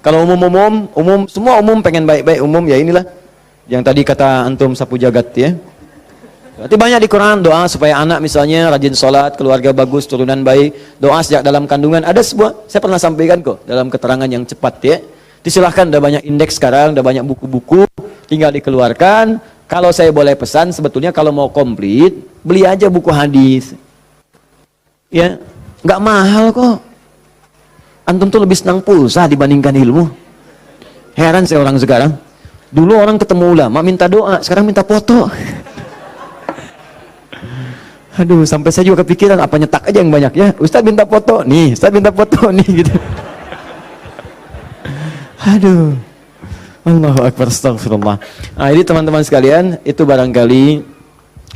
Kalau umum, semua umum pengen baik-baik umum, ya inilah yang tadi kata antum sapu jagat ya. Berarti banyak di Quran doa supaya anak misalnya rajin sholat, keluarga bagus, turunan baik, doa sejak dalam kandungan. Ada sebuah, saya pernah sampaikan kok dalam keterangan yang cepat ya. Silahkan, udah banyak indeks sekarang, udah banyak buku-buku, tinggal dikeluarkan. Kalau saya boleh pesan, sebetulnya kalau mau komplit, beli aja buku hadis. Ya, nggak mahal kok. Antum tuh lebih senang pulsa dibandingkan ilmu. Heran saya orang sekarang. Dulu orang ketemu ulama minta doa, sekarang minta foto. Aduh, sampai saya juga kepikiran apa nyetak aja yang banyak ya. Ustaz minta foto, nih, Ustaz minta foto nih gitu. Aduh. Allahu Akbar, astagfirullah. Nah, ini teman-teman sekalian, itu barangkali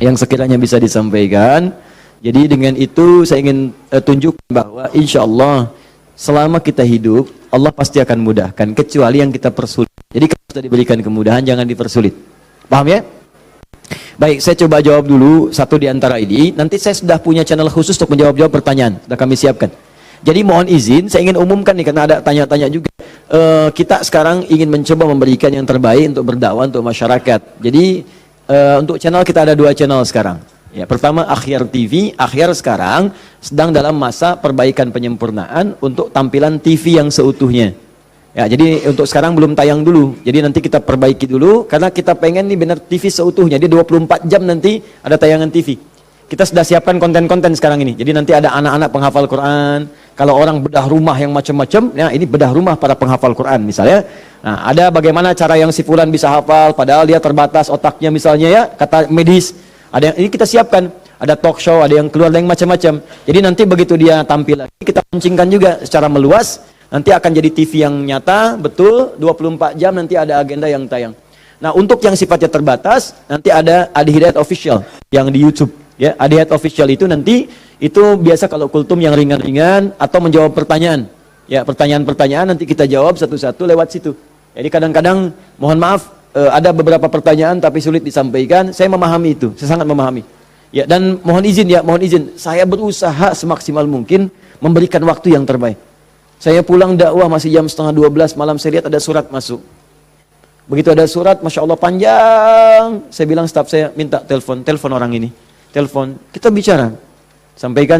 yang sekiranya bisa disampaikan. Jadi dengan itu saya ingin tunjukkan bahwa insya Allah selama kita hidup, Allah pasti akan mudahkan, kecuali yang kita persulit. Jadi kalau sudah diberikan kemudahan, jangan dipersulit. Paham ya? Baik, saya coba jawab dulu satu di antara ini. Nanti saya sudah punya channel khusus untuk menjawab pertanyaan. Sudah kami siapkan. Jadi mohon izin, saya ingin umumkan nih karena ada tanya-tanya juga. Kita sekarang ingin mencoba memberikan yang terbaik untuk berdakwah untuk masyarakat. Jadi untuk channel kita ada 2 channel sekarang. Ya, pertama Akhyar TV. Akhyar sekarang sedang dalam masa perbaikan penyempurnaan untuk tampilan TV yang seutuhnya. Ya, jadi untuk sekarang belum tayang dulu. Jadi nanti kita perbaiki dulu karena kita pengen nih benar TV seutuhnya. Jadi 24 jam nanti ada tayangan TV. Kita sudah siapkan konten-konten sekarang ini. Jadi nanti ada anak-anak penghafal Quran. Kalau orang bedah rumah yang macam-macam, ya ini bedah rumah para penghafal Quran misalnya. Nah, ada bagaimana cara yang si fulan bisa hafal padahal dia terbatas otaknya misalnya ya, kata medis. Ada yang ini kita siapkan. Ada talk show, ada yang keluar, ada yang macam-macam. Jadi nanti begitu dia tampil lagi, kita pancingkan juga secara meluas. Nanti akan jadi TV yang nyata, betul, 24 jam nanti ada agenda yang tayang. Nah, untuk yang sifatnya terbatas, nanti ada Adi Hidayat Official yang di YouTube. Ya, Adi Hidayat Official itu nanti, itu biasa kalau kultum yang ringan-ringan atau menjawab pertanyaan. Ya, pertanyaan-pertanyaan nanti kita jawab satu-satu lewat situ. Jadi kadang-kadang, mohon maaf, ada beberapa pertanyaan tapi sulit disampaikan. Saya memahami itu, saya sangat memahami. Ya, dan mohon izin, saya berusaha semaksimal mungkin memberikan waktu yang terbaik. Saya pulang dakwah masih jam 11:30 malam, saya lihat ada surat masuk. Begitu ada surat, Masya Allah panjang. Saya bilang staf saya, minta telepon orang ini. Telepon, kita bicara. Sampaikan.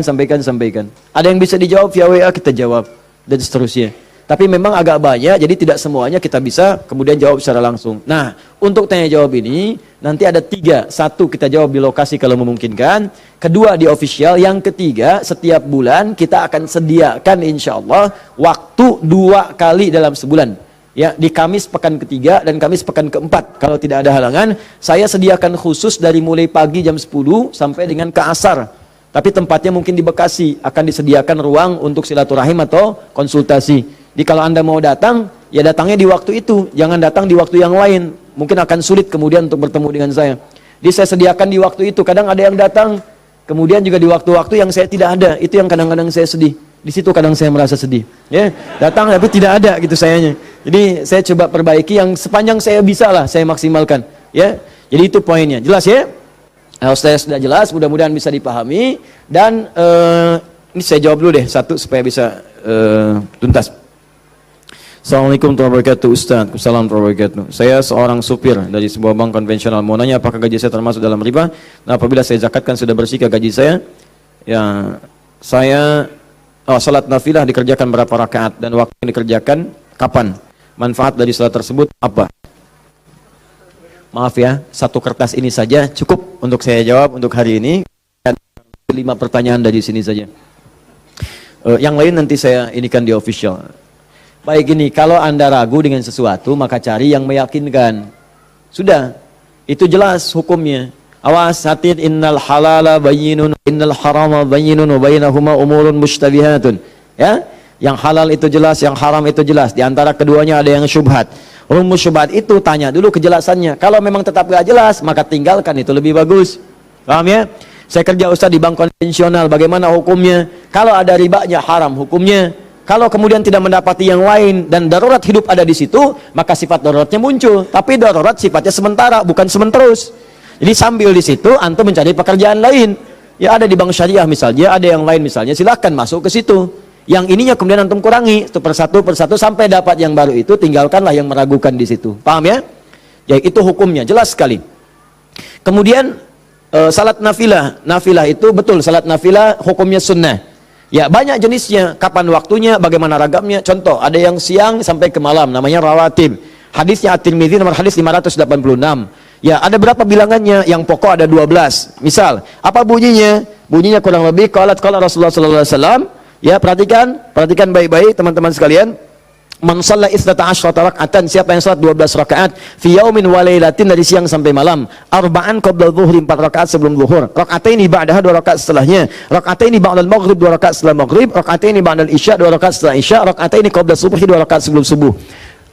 Ada yang bisa dijawab via WA, kita jawab. Dan seterusnya. Tapi memang agak banyak, jadi tidak semuanya kita bisa kemudian jawab secara langsung. Nah, untuk tanya jawab ini, nanti ada 3. 1, kita jawab di lokasi kalau memungkinkan. 2, di official. Yang 3, setiap bulan kita akan sediakan insya Allah waktu 2 kali dalam sebulan. Ya, di Kamis pekan ke-3 dan Kamis pekan ke-4. Kalau tidak ada halangan, saya sediakan khusus dari mulai pagi jam 10 sampai dengan ke asar. Tapi tempatnya mungkin di Bekasi, akan disediakan ruang untuk silaturahim atau konsultasi. Jadi kalau Anda mau datang, ya datangnya di waktu itu, jangan datang di waktu yang lain. Mungkin akan sulit kemudian untuk bertemu dengan saya. Jadi saya sediakan di waktu itu. Kadang ada yang datang, kemudian juga di waktu-waktu yang saya tidak ada. Itu yang kadang-kadang saya sedih. Di situ kadang saya merasa sedih. Ya, datang tapi tidak ada gitu sayanya. Jadi saya coba perbaiki yang sepanjang saya bisa lah, saya maksimalkan. Ya, jadi itu poinnya. Jelas ya? Nah, saya sudah jelas, mudah-mudahan bisa dipahami. Dan ini saya jawab dulu deh satu supaya bisa tuntas. Assalamualaikum warahmatullahi wabarakatuh, Ustaz. Assalamualaikum warahmatullahi wabarakatuh. Saya seorang supir dari sebuah bank konvensional. Mau nanya apakah gaji saya termasuk dalam riba? Nah, apabila saya zakatkan sudah bersihkah gaji saya? Ya, saya salat nafilah dikerjakan berapa rakaat dan waktu yang dikerjakan kapan? Manfaat dari salat tersebut apa? Maaf ya, 1 kertas ini saja cukup untuk saya jawab untuk hari ini. 5 pertanyaan dari sini saja. Yang lain nanti saya inikan di official. Baik ini, kalau Anda ragu dengan sesuatu, maka cari yang meyakinkan. Sudah, itu jelas hukumnya. Awas, hati, innal halala bayyinun, innal harama bayyinun, wa bainahuma umurun mushtabihatun. Ya, yang halal itu jelas, yang haram itu jelas. Di antara keduanya ada yang syubhat. Rumus syubhat itu tanya dulu kejelasannya. Kalau memang tetap gak jelas, maka tinggalkan, itu lebih bagus. Paham ya? Saya kerja ustaz di bank konvensional, bagaimana hukumnya? Kalau ada ribanya haram hukumnya. Kalau kemudian tidak mendapati yang lain dan darurat hidup ada di situ, maka sifat daruratnya muncul. Tapi darurat sifatnya sementara, bukan sementerus. Jadi sambil di situ antum mencari pekerjaan lain. Ya ada di bank syariah misalnya, ada yang lain misalnya, silahkan masuk ke situ. Yang ininya kemudian antum kurangi itu persatu sampai dapat yang baru itu, tinggalkanlah yang meragukan di situ. Paham ya? Ya itu hukumnya jelas sekali. Kemudian salat nafilah. Nafilah itu betul, salat nafilah hukumnya sunnah. Ya banyak jenisnya, kapan waktunya, bagaimana ragamnya. Contoh, ada yang siang sampai ke malam, namanya rawatib. Hadisnya At-Tirmidzi nomor hadis 586. Ya ada berapa bilangannya? Yang pokok ada 12. Misal, apa bunyinya? Bunyinya kurang lebih qala Rasulullah sallallahu alaihi wasallam. Ya perhatikan baik-baik teman-teman sekalian. Man shalla 12 raka'atan, siapa yang salat 12 rakaat fi yaumin wa lailatin, dari siang sampai malam, arba'an qabla dzuhri, 4 rakaat sebelum zuhur, raka'ataini ba'daha, 2 rakaat setelahnya, raka'ataini ba'dal maghrib, 2 rakaat setelah maghrib, raka'ataini ba'dal isya, 2 rakaat setelah isya, raka'ataini qabla subhi, 2 rakaat sebelum subuh.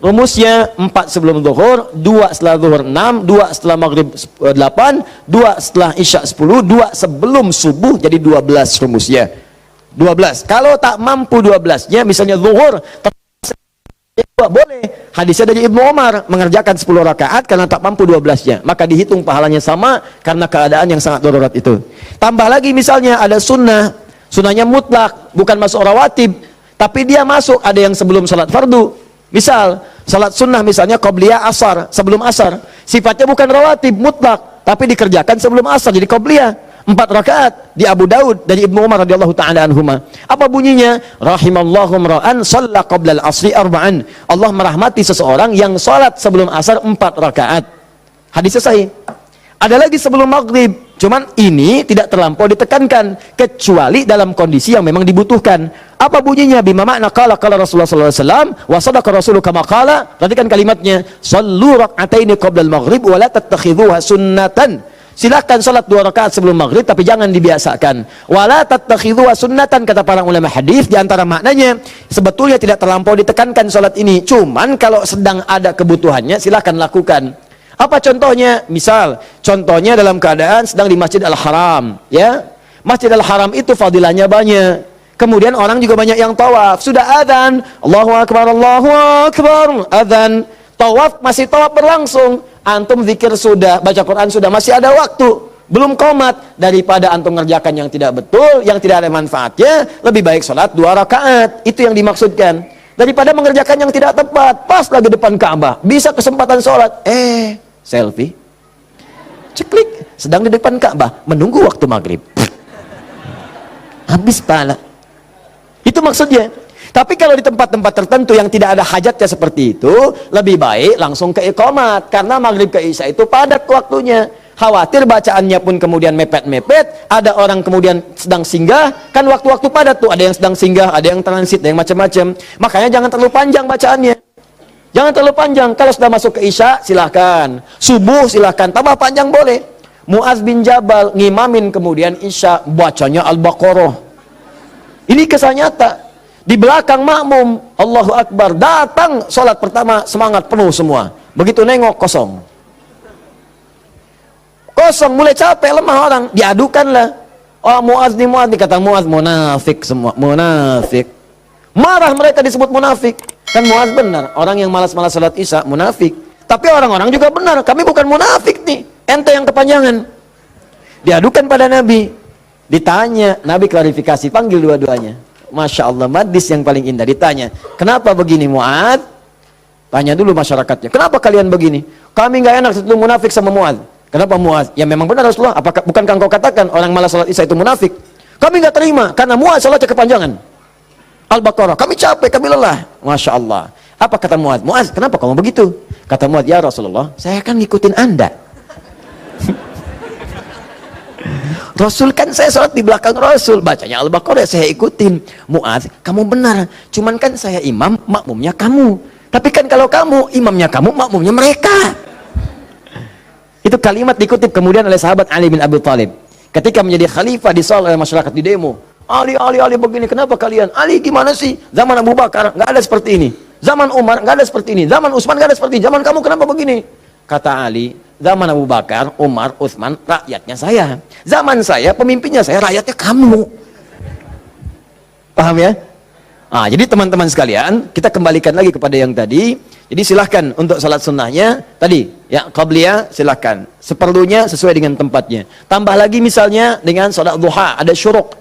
Rumusnya 4 sebelum zuhur, 2 setelah zuhur 6, 2 setelah maghrib 8, 2 setelah isya 10, 2 sebelum subuh, jadi 12 rumusnya. 12. Kalau tak mampu 12-nya, misalnya zuhur boleh. Hadisnya dari Ibnu Umar mengerjakan 10 rakaat karena tak mampu 12-nya, maka dihitung pahalanya sama karena keadaan yang sangat darurat itu. Tambah lagi misalnya ada sunnahnya mutlak, bukan masuk rawatib, tapi dia masuk ada yang sebelum salat fardu. Misal salat sunnah misalnya qabliyah asar, sebelum asar, sifatnya bukan rawatib mutlak, tapi dikerjakan sebelum asar, jadi qabliyah. 4 rakaat di Abu Daud dari Ibnu Umar radhiyallahu taala anhuma. Apa bunyinya? Rahimallahu ra'an shalla qabla al-'asri arba'an. Allah merahmati seseorang yang salat sebelum asar 4 rakaat. Hadisnya sahih. Ada lagi sebelum maghrib, cuman ini tidak terlampau ditekankan kecuali dalam kondisi yang memang dibutuhkan. Apa bunyinya? Bima makna qala Rasulullah sallallahu alaihi wasallam wa sadaqa rasulu kama qala. Perhatikan kalimatnya, shallu rak'ataini qabla al-maghrib wa la tattakhidhuha sunnatan. Silakan salat 2 rakaat sebelum maghrib, tapi jangan dibiasakan. Wala tattakhidhuha sunnatan, kata para ulama hadis. Di antara maknanya sebetulnya tidak terlampau ditekankan salat ini, cuman kalau sedang ada kebutuhannya silakan lakukan. Apa contohnya? Misal contohnya dalam keadaan sedang di Masjid Al-Haram, ya. Masjid Al-Haram itu fadilahnya banyak. Kemudian orang juga banyak yang tawaf. Sudah adzan, Allahu akbar, adzan. Tawaf masih tawaf berlangsung. Antum zikir sudah, baca Quran sudah, masih ada waktu, belum qomat. Daripada antum ngerjakan yang tidak betul, yang tidak ada manfaatnya, lebih baik sholat 2 rakaat. Itu yang dimaksudkan. Daripada mengerjakan yang tidak tepat, pas lagi depan Ka'bah, bisa kesempatan sholat, selfie, ceklik, sedang di depan Ka'bah, menunggu waktu maghrib, habis pala. Itu maksudnya. Tapi kalau di tempat-tempat tertentu yang tidak ada hajatnya seperti itu, lebih baik langsung ke iqamat, karena maghrib ke isya itu padat waktunya. Khawatir bacaannya pun kemudian mepet-mepet, ada orang kemudian sedang singgah, kan waktu-waktu padat tuh, ada yang sedang singgah, ada yang transit, ada yang macam-macam. Makanya jangan terlalu panjang bacaannya. Jangan terlalu panjang. Kalau sudah masuk ke isya, silahkan. Subuh silahkan, tambah panjang boleh. Mu'adz bin Jabal ngimamin kemudian isya, bacanya Al-Baqarah. Ini kisah nyata. Di belakang makmum, Allahu Akbar, datang sholat pertama semangat penuh semua. Begitu nengok kosong, mulai capek, lemah orang, diadukanlah. Oh Mu'adz nih, kata Mu'adz, munafik semua, munafik. Marah mereka disebut munafik. Kan Mu'adz benar, orang yang malas-malas sholat isya munafik. Tapi orang-orang juga benar, kami bukan munafik nih, ente yang kepanjangan. Diadukan pada Nabi, ditanya, Nabi klarifikasi, panggil dua-duanya. Masya Allah, madis yang paling indah. Ditanya, kenapa begini Mu'adz? Tanya dulu masyarakatnya, kenapa kalian begini? Kami nggak enak itu munafik sama Mu'adz. Kenapa Mu'adz? Ya memang benar Rasulullah, apakah bukankah engkau katakan orang malas salat isya itu munafik? Kami nggak terima, karena Mu'adz salatnya kepanjangan. Al-Baqarah, kami capek, kami lelah. Masya Allah. Apa kata Mu'adz? Mu'adz, kenapa kamu begitu? Kata Mu'adz, ya Rasulullah, saya kan ngikutin Anda. Rasul kan saya sholat di belakang Rasul, bacanya Al-Baqarah, saya ikutin. Mu'adz, kamu benar, cuman kan saya imam, makmumnya kamu. Tapi kan kalau kamu, imamnya kamu, makmumnya mereka. Itu kalimat dikutip kemudian oleh sahabat Ali bin Abi Thalib. Ketika menjadi khalifah disoal oleh masyarakat di demo. Ali begini, kenapa kalian? Ali gimana sih? Zaman Abu Bakar nggak ada seperti ini. Zaman Umar nggak ada seperti ini. Zaman Utsman nggak ada seperti ini. Zaman kamu kenapa begini? Kata Ali, zaman Abu Bakar, Umar, Utsman, rakyatnya saya. Zaman saya, pemimpinnya saya, rakyatnya kamu. Paham ya? Ah, jadi teman-teman sekalian, kita kembalikan lagi kepada yang tadi. Jadi silahkan untuk salat sunnahnya tadi, ya qabliyah silahkan. Seperlunya sesuai dengan tempatnya. Tambah lagi misalnya dengan salat duha, ada syuruk.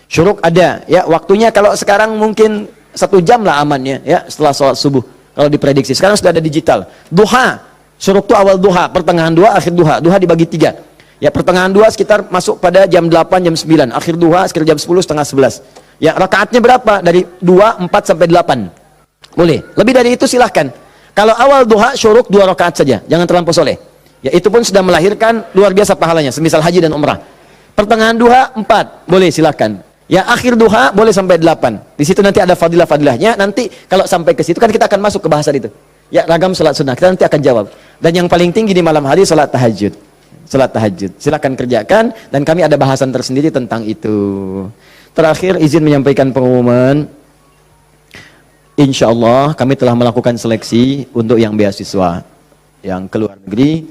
Syuruk ada, ya waktunya kalau sekarang mungkin 1 jam lah amannya, ya setelah salat subuh. Kalau diprediksi, sekarang sudah ada digital. Duha, syuruk itu awal duha, pertengahan duha, akhir duha. Duha dibagi 3. Ya pertengahan duha sekitar masuk pada jam 8, jam 9. Akhir duha sekitar jam 10, setengah 11. Ya rakaatnya berapa? Dari 2, 4 sampai 8. Boleh. Lebih dari itu silahkan. Kalau awal duha syuruk 2 rakaat saja, jangan terlampau soleh. Ya itu pun sudah melahirkan luar biasa pahalanya, semisal haji dan umrah. Pertengahan duha 4, boleh silahkan. Ya akhir duha boleh sampai 8. Di situ nanti ada fadilah-fadilahnya. Nanti kalau sampai ke situ kan kita akan masuk ke bahasan itu. Ya ragam salat sunnah kita nanti akan jawab. Dan yang paling tinggi di malam hari salat tahajud. Salat tahajud. Silahkan kerjakan dan kami ada bahasan tersendiri tentang itu. Terakhir izin menyampaikan pengumuman. Insya Allah kami telah melakukan seleksi untuk yang beasiswa yang ke luar negeri.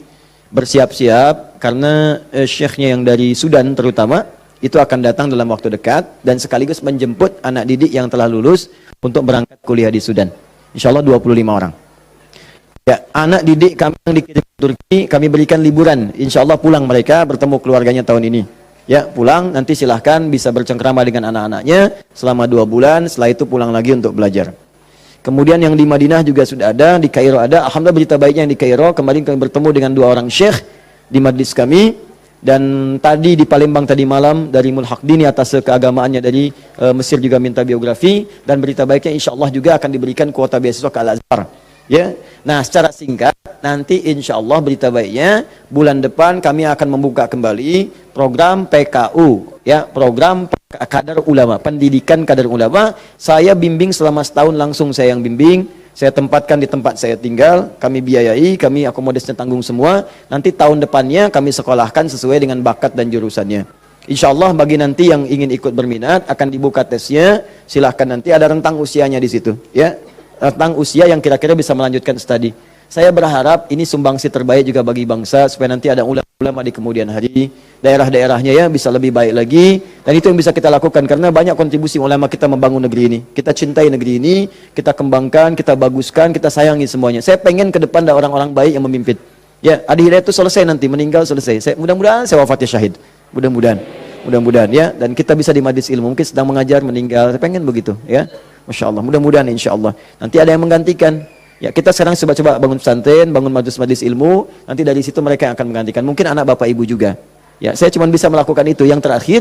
Bersiap-siap karena syekhnya yang dari Sudan terutama itu akan datang dalam waktu dekat dan sekaligus menjemput anak didik yang telah lulus untuk berangkat kuliah di Sudan. Insya Allah 25 orang. Ya, anak didik kami yang dikirim ke Turki kami berikan liburan. Insya Allah pulang mereka bertemu keluarganya tahun ini. Ya, pulang nanti silahkan bisa bercengkrama dengan anak-anaknya selama 2 bulan. Setelah itu pulang lagi untuk belajar. Kemudian yang di Madinah juga sudah ada, di Kairo ada. Alhamdulillah berita baiknya yang di Kairo. Kemarin kami bertemu dengan 2 orang syekh di majlis kami. Dan tadi di Palembang tadi malam dari Mulhaqdini atas keagamaannya dari Mesir juga minta biografi. Dan berita baiknya insya Allah juga akan diberikan kuota beasiswa ke Al-Azhar. Ya, nah secara singkat nanti insya Allah berita baiknya bulan depan kami akan membuka kembali program PKU, ya program kadar ulama, pendidikan kadar ulama. Saya bimbing selama setahun langsung saya yang bimbing. Saya tempatkan di tempat saya tinggal, kami biayai, kami akomodasinya tanggung semua. Nanti tahun depannya kami sekolahkan sesuai dengan bakat dan jurusannya. Insya Allah bagi nanti yang ingin ikut berminat akan dibuka tesnya. Silahkan nanti ada rentang usianya di situ, ya rentang usia yang kira-kira bisa melanjutkan studi. Saya berharap ini sumbangsi terbaik juga bagi bangsa supaya nanti ada ulama di kemudian hari. Daerah-daerahnya ya bisa lebih baik lagi. Dan itu yang bisa kita lakukan karena banyak kontribusi ulama kita membangun negeri ini. Kita cintai negeri ini, kita kembangkan, kita baguskan, kita sayangi semuanya. Saya pengen ke depan ada orang-orang baik yang memimpin. Ya, Adi Hidayat itu selesai nanti, meninggal selesai. Mudah-mudahan saya wafatnya syahid. Mudah-mudahan ya. Dan kita bisa di majlis ilmu, mungkin sedang mengajar, meninggal. Saya pengen begitu ya. Masya Allah, mudah-mudahan insya Allah. Nanti ada yang menggantikan. Ya, kita sekarang coba-coba bangun pesantren, bangun majlis-majlis ilmu, nanti dari situ mereka yang akan menggantikan. Mungkin anak bapak ibu juga. Ya, saya cuma bisa melakukan itu. Yang terakhir,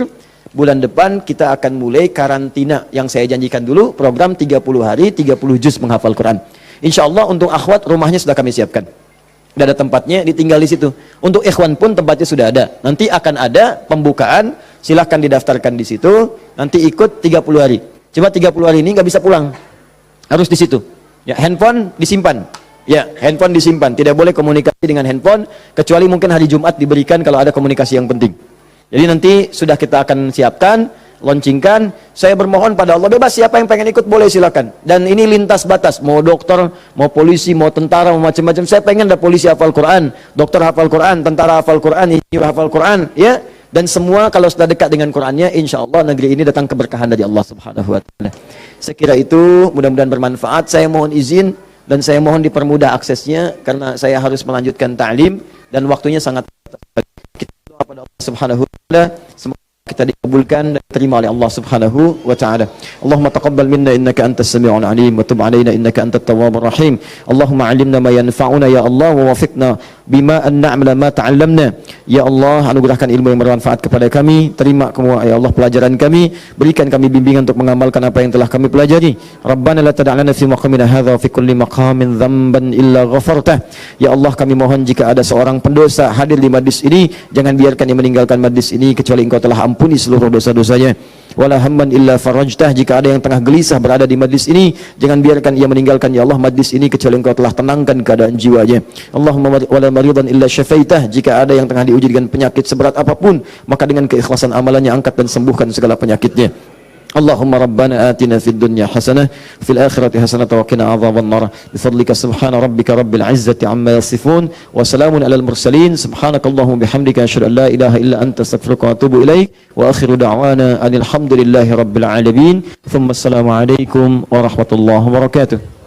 bulan depan kita akan mulai karantina yang saya janjikan dulu, program 30 hari, 30 juz menghafal Quran. Insya Allah untuk akhwat rumahnya sudah kami siapkan. Sudah ada tempatnya, ditinggal di situ. Untuk ikhwan pun tempatnya sudah ada. Nanti akan ada pembukaan, silahkan didaftarkan di situ, nanti ikut 30 hari. Coba 30 hari ini nggak bisa pulang. Harus di situ. Ya, handphone disimpan. Ya, handphone disimpan. Tidak boleh komunikasi dengan handphone kecuali mungkin hari Jumat diberikan kalau ada komunikasi yang penting. Jadi nanti sudah kita akan siapkan, launchingkan. Saya bermohon pada Allah bebas siapa yang pengen ikut boleh silakan. Dan ini lintas batas, mau dokter, mau polisi, mau tentara, mau macam-macam. Saya pengen ada polisi hafal Quran, dokter hafal Quran, tentara hafal Quran, insinyur hafal Quran, ya. Dan semua kalau sudah dekat dengan Qurannya, insya Allah negeri ini datang keberkahan dari Allah Subhanahu Wa Taala. Sekira itu mudah-mudahan bermanfaat. Saya mohon izin dan saya mohon dipermudah aksesnya karena saya harus melanjutkan ta'lim dan waktunya sangat. Kita doa pada Allah Subhanahu Wa Taala semoga kita dikabulkan dan diterima oleh Allah Subhanahu wa taala. Allahumma taqabbal minna innaka antas samiul alim wa tub alaina innaka antat tawwabur rahim. Allahumma 'allimna ma yanfa'una ya Allah wa wafiqna bima an na'mala ma ta'allamna. Ya Allah, anugerahkan ilmu yang bermanfaat kepada kami. Terima semua ya Allah pelajaran kami. Berikan kami bimbingan untuk mengamalkan apa yang telah kami pelajari. Rabbana la tad'alna fi maqamina hadza wa fi kulli maqamin dhanban illa ghafartah. Ya Allah, kami mohon jika ada seorang pendosa hadir di majlis ini, jangan biarkan dia meninggalkan majlis ini kecuali Engkau telah ampuni seluruh dosa-dosanya. Wala hamman illa farajtah, jika ada yang tengah gelisah berada di majlis ini, jangan biarkan ia meninggalkan ya Allah majlis ini kecuali Engkau telah tenangkan keadaan jiwanya. Allahumma wala maridan illa syafaitah, jika ada yang tengah diuji dengan penyakit seberat apapun, maka dengan keikhlasan amalannya angkat dan sembuhkan segala penyakitnya. Allahumma rabbana atina fid dunya hasanah fil akhirati hasanah wa qina adzaban nar bifadlika subhana rabbika rabbil izzati amma yasifun wa salamun alal mursalin subhanakallahumma bihamdika asyhadu an la ilaha illa anta astaghfiruka wa atubu ilaik wa akhiru da'wana anil hamdulillahi rabbil alamin thumma assalamu alaikum warahmatullahi wabarakatuh.